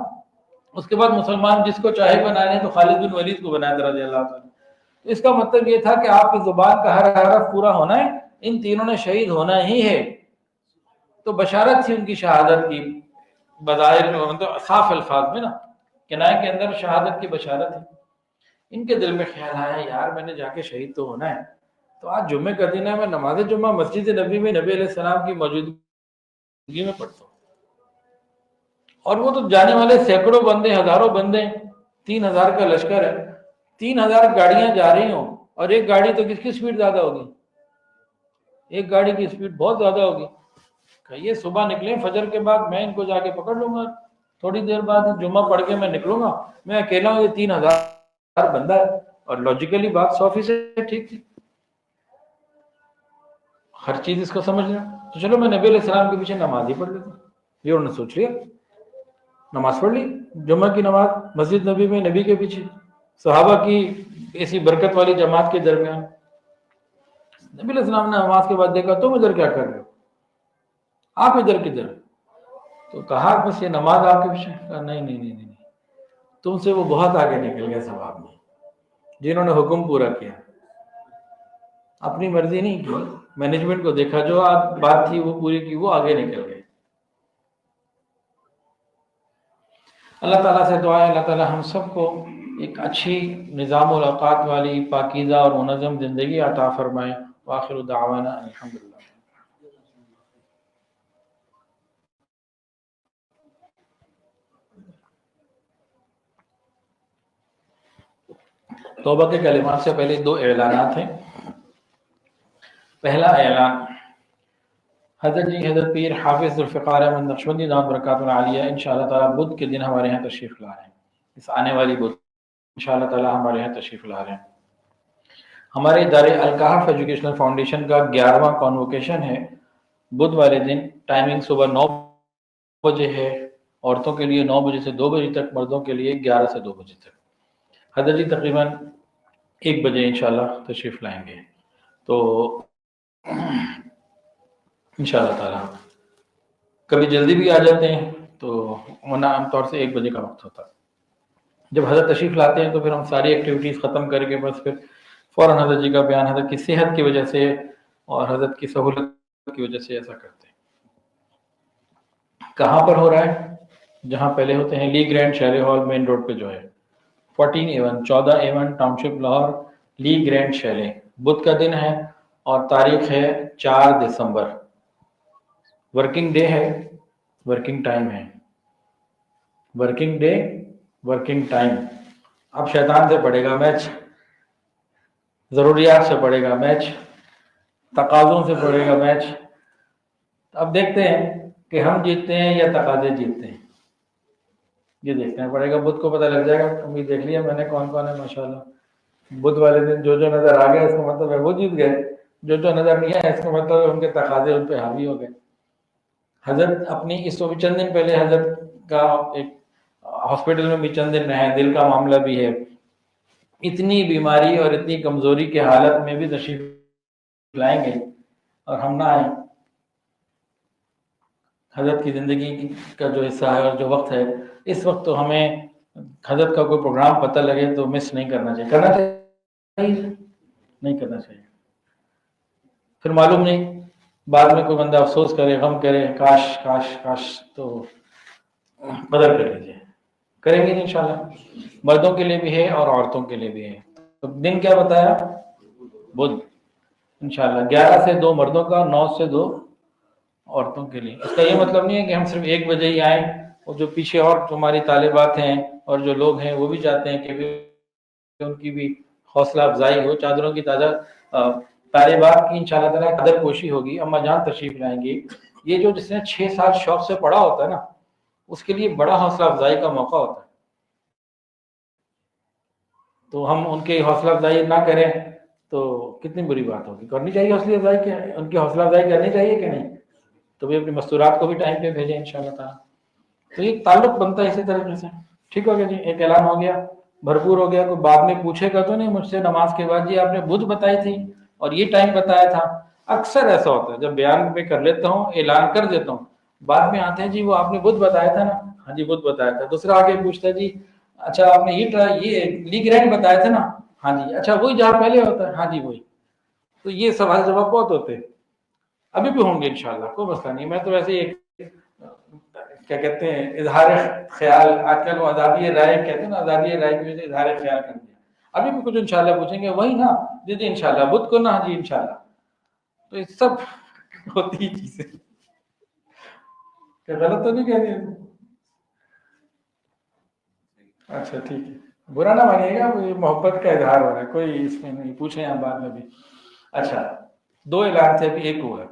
اس کے بعد مسلمان جس کو چاہے بنانے تو خالد بن ولید کو بنایا تھا رضی اللہ عنہ۔ اس کا مطلب یہ تھا کہ آپ کی زبان کا ہر حرف پورا ہونا ہے، ان تینوں نے شہید ہونا ہی ہے، تو بشارت تھی ان کی شہادت کی، بظاہر مطلب صاف الفاظ میں نا، کنائے کے اندر شہادت کی بشارت ہے۔ ان کے دل میں خیال آیا یار میں نے جا کے شہید تو ہونا ہے، تو آج جمعے کا دن ہے، میں نماز جمعہ مسجد نبی میں نبی علیہ السلام کی موجودگی میں پڑھتا ہوں، اور وہ تو جانے والے سینکڑوں بندے، ہزاروں بندے، 3000 کا لشکر ہے، 3000 گاڑیاں جا رہی ہوں، اور ایک گاڑی تو کس کی سپیڈ زیادہ ہوگی؟ ایک گاڑی کی سپیڈ بہت زیادہ ہوگی، کہیے صبح نکلیں فجر کے بعد، میں ان کو جا کے پکڑ لوں گا، تھوڑی دیر بعد جمعہ پڑھ کے میں نکلوں گا، میں اکیلا ہوں، یہ 3000 بندہ ہے، اور لاجیکلی بات 100% ٹھیک تھی، ہر چیز اس کو سمجھ رہا، تو چلو میں نبی علیہ السلام کے پیچھے نماز ہی پڑھ لیتا ہوں۔ یہ انہوں نے سوچ لیا، نماز پڑھ لی، جمعہ کی نماز مسجد نبی میں نبی کے پیچھے، صحابہ کی ایسی برکت والی جماعت کے درمیان۔ نبی علیہ السلام نے نماز کے بعد دیکھا تم ادھر کیا کر رہے ہو، آپ ادھر کدھر؟ تو کہا بس یہ نماز آپ کے پیچھے، کہا نہیں، تم سے وہ بہت آگے نکل گیا ثواب میں، جنہوں نے حکم پورا کیا۔ اپنی مرضی نہیں کی، مینجمنٹ کو دیکھا، جو بات تھی وہ پوری کی، وہ آگے نکل گئے۔ اللہ تعالیٰ سے دعا ہے اللہ تعالیٰ ہم سب کو ایک اچھی نظام الاوقات والی پاکیزہ اور منظم زندگی عطا فرمائے۔ وآخر دعوانا الحمدللہ۔ توبہ کے کلمات سے پہلے دو اعلانات ہیں۔ پہلا اعلان، حضرت جی حضرت پیر حافظ ذوالفقار احمد نقشبندی دامت برکاتہ العالیہ انشاءاللہ تعالیٰ بدھ کے دن ہمارے یہاں تشریف لا رہے ہیں، اس آنے والی بدھ انشاءاللہ تعالیٰ ہمارے یہاں تشریف لا رہے ہیں۔ ہمارے ادارے الکہف ایجوکیشنل فاؤنڈیشن کا 11واں کانوکیشن ہے، بدھ والے دن، ٹائمنگ صبح 9 بجے ہے، عورتوں کے لیے 9 بجے سے 2 بجے تک، مردوں کے لیے 11 سے 2 بجے تک۔ حضرت جی تقریباً 1 بجے انشاءاللہ تشریف لائیں گے، تو انشاءاللہ تعالیٰ کبھی جلدی بھی آ جاتے ہیں تو ورنہ عام طور سے 1 بجے کا وقت ہوتا ہے۔ جب حضرت تشریف لاتے ہیں تو پھر ہم ساری ایکٹیویٹیز ختم کر کے بس پھر فوراً حضرت جی کا بیان، حضرت کی صحت کی وجہ سے اور حضرت کی سہولت کی وجہ سے ایسا کرتے ہیں۔ کہاں پر ہو رہا ہے؟ جہاں پہلے ہوتے ہیں le grand chalet hall, main road پہ جو ہے 14A1 ٹاؤن شپ لاہور، لی گرینڈ شیلے۔ بدھ کا دن ہے اور تاریخ ہے 4 دسمبر، ورکنگ ڈے ہے، ورکنگ ٹائم ہے، ورکنگ ڈے، ورکنگ ٹائم۔ اب شیطان سے پڑے گا میچ، ضروریات سے پڑے گا میچ، تقاضوں سے پڑے گا میچ۔ اب دیکھتے ہیں کہ ہم جیتتے ہیں یا تقاضے جیتتے ہیں، یہ دیکھنا پڑے گا۔ بدھ کو پتہ لگ جائے گا۔ امید دیکھ لیا میں نے کون کون ہے ماشاءاللہ۔ بدھ والے دن جو نظر آ گئے اس کا مطلب ہے وہ جیت گئے، جو نظر نہیں آئے اس کا مطلب ہے ان کے تقاضے ان پہ حاوی ہو گئے۔ حضرت اپنی اس وقت چند دن پہلے حضرت کا ایک ہاسپٹل میں بھی چند دن رہے، دل کا معاملہ بھی ہے، اتنی بیماری اور اتنی کمزوری کے حالت میں بھی تشریف لائیں گے اور ہم نہ آئیں۔ حضرت کی زندگی کا جو حصہ ہے اور جو وقت ہے، اس وقت تو ہمیں حضرت کا کوئی پروگرام پتہ لگے تو مس نہیں کرنا چاہیے۔ کرنا چاہیے نہیں کرنا چاہیے، پھر معلوم نہیں بعد میں کوئی بندہ افسوس کرے، غم کرے، کاش کاش کاش، تو قدر کر لیجیے، کریں گے انشاءاللہ۔ مردوں کے لیے بھی ہے اور عورتوں کے لیے بھی ہے۔ تو دن کیا بتایا؟ بدھ، انشاءاللہ 11 سے 2 مردوں کا، 9 سے 2 عورتوں کے لیے۔ اس کا یہ مطلب نہیں ہے کہ ہم صرف 1 بجے ہی آئیں، اور جو پیچھے اور ہماری طالبات ہیں اور جو لوگ ہیں وہ بھی چاہتے ہیں کہ ان کی بھی حوصلہ افزائی ہو، چادروں کی تازہ طالبات کی انشاءاللہ تعالیٰ قدر کوشی ہوگی۔ اما جان تشریف لائیں گی، یہ جو جس نے 6 سال شوق سے پڑھا ہوتا ہے نا، اس کے لیے بڑا حوصلہ افزائی کا موقع ہوتا ہے۔ تو ہم ان کی حوصلہ افزائی نہ کریں تو کتنی بری بات ہوگی۔ کرنی چاہیے حوصلہ افزائی، کیا ان کی حوصلہ افزائی کرنی چاہیے کہ نہیں؟ تو بھی اپنی مستورات کو بھی ٹائم پہ بھیجیں انشاءاللہ تعالیٰ۔ تو یہ تعلق بنتا ہے اسی طریقے سے۔ ٹھیک ہو گیا جی، ایک اعلان ہو گیا، بھرپور ہو گیا۔ کوئی بعد میں پوچھے گا تو نہیں مجھ سے نماز کے بعد، جی آپ نے بدھ بتائی تھی اور یہ ٹائم بتایا تھا۔ اکثر ایسا ہوتا ہے، جب بیان میں کر لیتا ہوں، اعلان کر دیتا ہوں، بعد میں آتے ہیں جی وہ آپ نے بدھ بتایا تھا نا، ہاں جی بدھ بتایا تھا۔ دوسرا آگے پوچھتا ہے جی اچھا آپ نے یہ لی گرینڈ بتایا تھا نا، ہاں جی اچھا وہی جہاں پہلے ہوتا ہے، ہاں جی وہی۔ تو یہ سوال جواب بہت ہوتے ہیں، ابھی بھی ہوں گے انشاءاللہ، کوئی مسئلہ نہیں۔ میں تو ویسے ایک کیا کہتے ہیں اظہار خیال، آج کل وہ آزادی رائے کہتے ہیں نا، آزادی رائے کی وجہ سے اظہار خیال کر دیا۔ ابھی بھی کچھ انشاءاللہ پوچھیں گے، وہی نا جی جی انشاءاللہ بدھ کو نا، ہاں جی انشاءاللہ۔ تو یہ سب ہوتی چیزیں، کیا غلط تو نہیں کہہ رہے؟ اچھا ٹھیک ہے، برا نہ مانیے گا، یہ محبت کا اظہار ہو رہا ہے، کوئی اس میں نہیں، پوچھیں آپ بعد میں بھی۔ اچھا 2 اعلان تھے، ابھی ایک ہوا ہے،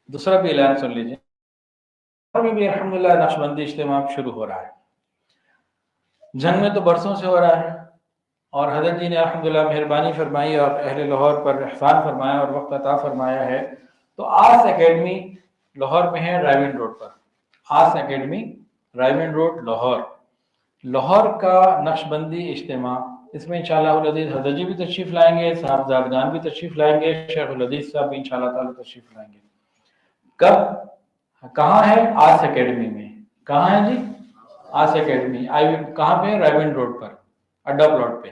دوسرا بھی اعلان سن لیجیے۔ میں بھی الحمدللہ نقشبندی اجتماع شروع ہو رہا ہے۔ جنگ میں تو برسوں سے ہو رہا ہے، اور حضرت جی نے الحمدللہ مہربانی فرمائی اور اہل لاہور پر احسان فرمایا اور وقت عطا فرمایا ہے۔ تو آس اکیڈمی لاہور میں ہے، رائیونڈ روڈ پر، آس اکیڈمی رائیونڈ روڈ لاہور، لاہور کا نقشبندی اجتماع۔ اس میں انشاءاللہ العزیز حضرت جی بھی تشریف لائیں گے، صاحبزادگان بھی تشریف لائیں گے، شیخ الحدیث صاحب بھی انشاءاللہ تعالی تشریف لائیں گے۔ کب، کہاں ہے؟ آس اکیڈمی میں۔ کہاں ہے جی؟ آس اکیڈمی، کہاں پہ؟ رائیونڈ روڈ پر، اڈا پلاٹ پہ۔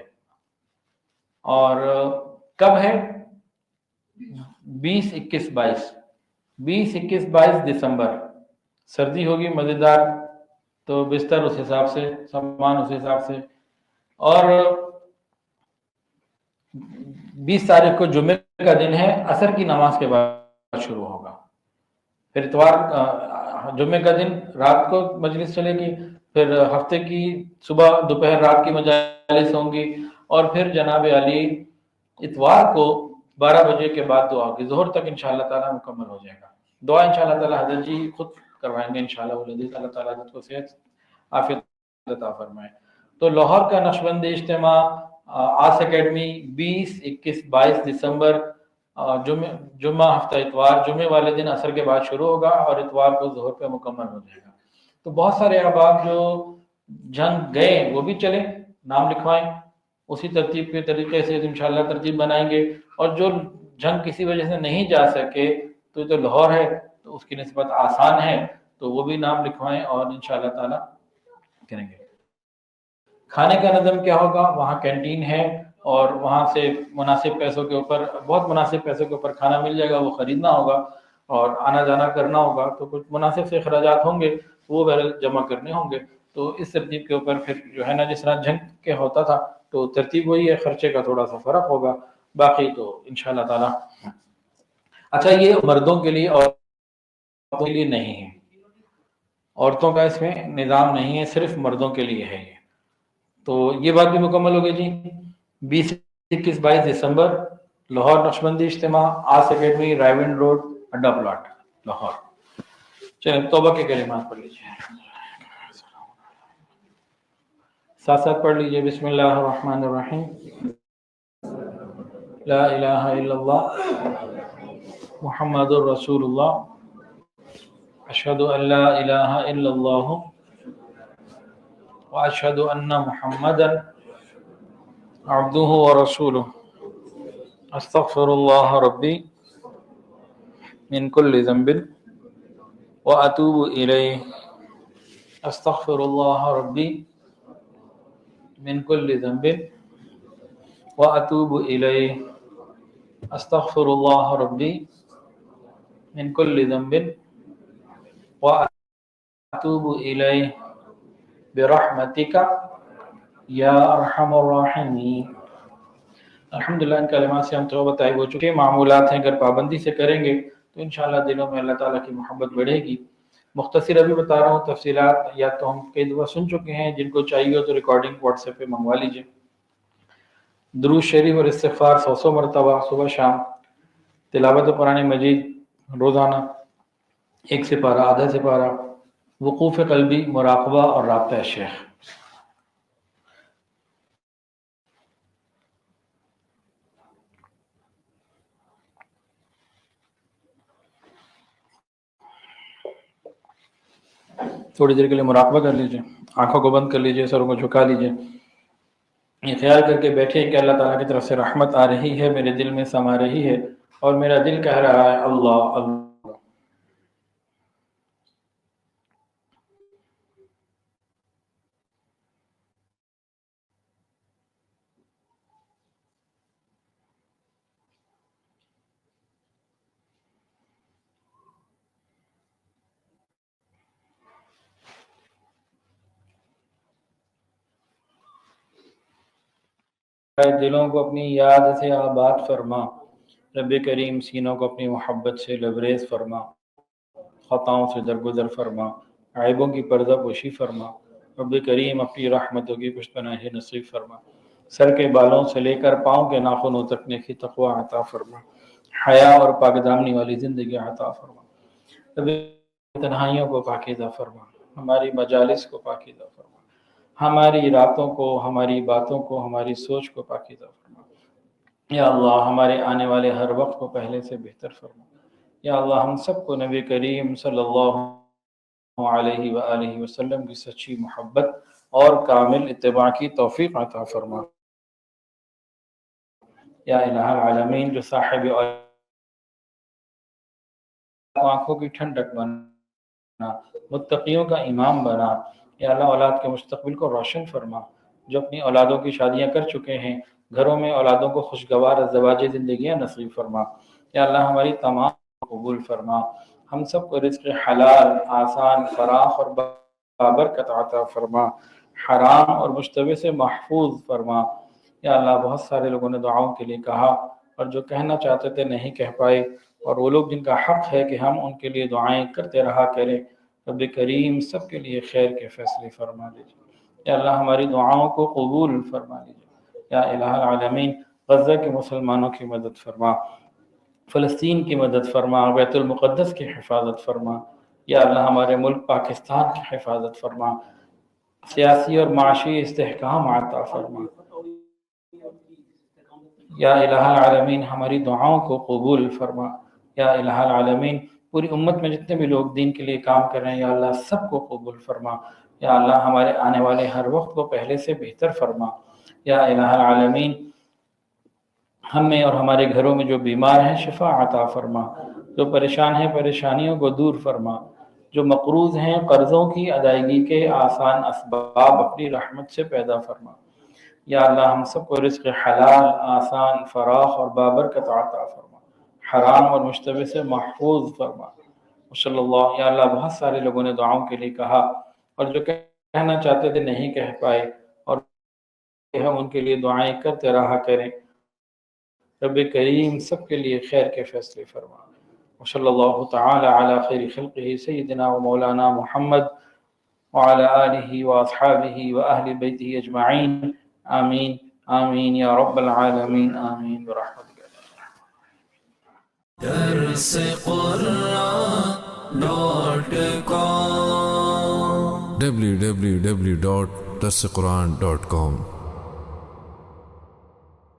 اور کب ہے؟ 20, 21, 22 دسمبر سردی ہوگی مزیدار، تو بستر اس حساب سے، سامان اس حساب سے. اور 20 تاریخ کو جمعے کا دن ہے، عصر کی نماز کے بعد شروع ہوگا. پھر اتوار جمعے کا دن رات کو مجلس چلے گی، پھر ہفتے کی صبح دوپہر رات کی مجالس ہوں گی، اور پھر جناب علی اتوار کو 12 بجے کے بعد دعا ہوگی، ظہر تک انشاءاللہ تعالیٰ مکمل ہو جائے گا. دعا انشاءاللہ تعالیٰ حضرت جی خود کروائیں گے انشاءاللہ والعزیز، اللہ تعالیٰ حضرت کو صحت عافیت عطا فرمائے. تو لاہور کا نقشبندی اجتماع آس اکیڈمی 20، 21، 22 دسمبر جمعہ ہفتہ اتوار، جمعے والے دن عصر کے بعد شروع ہوگا اور اتوار کو ظہر پہ مکمل ہو جائے گا. تو بہت سارے احباب جو جنگ گئے وہ بھی چلیں، نام لکھوائیں، اسی ترتیب کے طریقے سے انشاءاللہ ترتیب بنائیں گے. اور جو جنگ کسی وجہ سے نہیں جا سکے تو یہ تو لاہور ہے تو اس کی نسبت آسان ہے، تو وہ بھی نام لکھوائیں اور انشاءاللہ تعالیٰ کریں گے. کھانے کا نظم کیا ہوگا؟ وہاں کینٹین ہے اور وہاں سے مناسب پیسوں کے اوپر، بہت مناسب پیسوں کے اوپر کھانا مل جائے گا، وہ خریدنا ہوگا اور آنا جانا کرنا ہوگا. تو کچھ مناسب سے اخراجات ہوں گے، وہ جمع کرنے ہوں گے. تو اس ترتیب کے اوپر پھر جو ہے نا، جس طرح جنگ کے ہوتا تھا تو ترتیب وہی ہے، خرچے کا تھوڑا سا فرق ہوگا، باقی تو انشاءاللہ تعالیٰ. اچھا، یہ مردوں کے لیے اور عورتوں کے لیے نہیں ہے، عورتوں کا اس میں نظام نہیں ہے، صرف مردوں کے لیے ہے یہ. تو یہ بات بھی مکمل ہو گئی جی. 20، 21، 22 دسمبر لاہور نقشبندی اجتماع، آس اکیڈمی، رائیونڈ روڈ، اڈا پلاٹ، لاہور. چلیں توبہ کے کلمات پڑھ لیجیے، ساتھ ساتھ پڑھ لیجیے. بسم اللہ الرحمن الرحیم. لا الہ الا اللہ محمد الرسول اللہ، اشہد ان لا الہ الا اللہ واشہد ان محمدا عبدہ ورسولہ، استغفر اللہ ربی من کل ذنب واتوب الیہ، استغفر اللہ ربی من کل ذنب واتوب الیہ، استغفر اللہ ربی من کل ذنب واتوب الیہ برحمتک یا ارحم الراحمین. الحمدللہ ان کلمات سے ہم توبہ طائب ہو چکے. معمولات ہیں، اگر پابندی سے کریں گے تو انشاءاللہ دلوں میں اللہ تعالیٰ کی محبت بڑھے گی. مختصر ابھی بتا رہا ہوں، تفصیلات یا تو ہم کئی دفعہ سن چکے ہیں، جن کو چاہیے ہو تو ریکارڈنگ واٹس ایپ پہ منگوا لیجئے. درود شریف اور استغفار 100 مرتبہ صبح شام، تلاوت قرآن مجید روزانہ 1 سپارہ، آدھا سپارہ، وقوف قلبی، مراقبہ اور رابطہ شیخ. تھوڑی دیر کے لیے مراقبہ کر لیجئے، آنکھوں کو بند کر لیجئے، سروں کو جھکا لیجئے. یہ خیال کر کے بیٹھے کہ اللہ تعالیٰ کی طرف سے رحمت آ رہی ہے، میرے دل میں سما رہی ہے اور میرا دل کہہ رہا ہے اللہ اللہ. دلوں کو اپنی یاد سے آباد فرما، رب کریم سینوں کو اپنی محبت سے لبریز فرما، خطاؤں سے درگزر فرما، عیبوں کی پردہ پوشی فرما. رب کریم اپنی رحمتوں کی پشت پناہی نصیب فرما. سر کے بالوں سے لے کر پاؤں کے ناخنوں تک نیکی تقوی عطا فرما، حیا اور پاک دامنی والی زندگی عطا فرما. رب تنہائیوں کو پاکیزہ فرما، ہماری مجالس کو پاکیزہ فرما، ہماری راتوں کو، ہماری باتوں کو، ہماری سوچ کو پاکیزہ فرما. یا اللہ ہمارے آنے والے ہر وقت کو پہلے سے بہتر فرما. یا اللہ ہم سب کو نبی کریم صلی اللہ علیہ وآلہ وسلم کی سچی محبت اور کامل اتباع کی توفیق عطا فرما. یا الہ العالمین، جو صاحب آنکھوں کی ٹھنڈک بنا، متقیوں کا امام بنا. یا اللہ اولاد کے مستقبل کو روشن فرما. جو اپنی اولادوں کی شادیاں کر چکے ہیں، گھروں میں اولادوں کو خوشگوار ازدواجی زندگیاں نصیب فرما. یا اللہ ہماری تمام قبول فرما، ہم سب کو رزق حلال، آسان، فراخ اور بابرکت عطا فرما، حرام اور مشتبہ سے محفوظ فرما۔ یا اللہ بہت سارے لوگوں نے دعاؤں کے لیے کہا اور جو کہنا چاہتے تھے نہیں کہہ پائے، اور وہ لوگ جن کا حق ہے کہ ہم ان کے لیے دعائیں کرتے رہا کریں، رب کریم سب کے لیے خیر کے فیصلے فرما دیجیے۔ یا اللہ ہماری دعاؤں کو قبول فرما لیجیے۔ یا الہ العالمین غزہ کے مسلمانوں کی مدد فرما، فلسطین کی مدد فرما، بیت المقدس کی حفاظت فرما۔ یا اللہ ہمارے ملک پاکستان کی حفاظت فرما، سیاسی اور معاشی استحکام عطا فرما۔ یا الہ العالمین ہماری دعاؤں کو قبول فرما۔ یا الہ العالمین پوری امت میں جتنے بھی لوگ دین کے لیے کام کر رہے ہیں یا اللہ سب کو قبول فرما۔ یا اللہ ہمارے آنے والے ہر وقت کو پہلے سے بہتر فرما۔ یا الہ العالمین ہمیں اور ہمارے گھروں میں جو بیمار ہیں شفا عطا فرما، جو پریشان ہیں پریشانیوں کو دور فرما، جو مقروض ہیں قرضوں کی ادائیگی کے آسان اسباب اپنی رحمت سے پیدا فرما۔ یا اللہ ہم سب کو رزق حلال، آسان، فراخ اور بابرکت عطا فرما، حرام اور مشتبہ سے محفوظ فرما۔ صلی اللہ۔ یا اللہ بہت سارے لوگوں نے دعاؤں کے لیے کہا اور جو کہنا چاہتے تھے نہیں کہہ پائے، اور ہم ان کے لیے دعائیں کرتے رہا کریں، رب کریم سب کے لیے خیر کے فیصلے فرما۔ وصلی اللہ تعالی علی خیر خلقہ سیدنا و مولانا محمد وعلى آلہ واصحابہ واہل بیتہ اجمعین، آمین آمین یا رب العالمین، آمین برحمتک۔ درس قرآن www.درسقرآن.com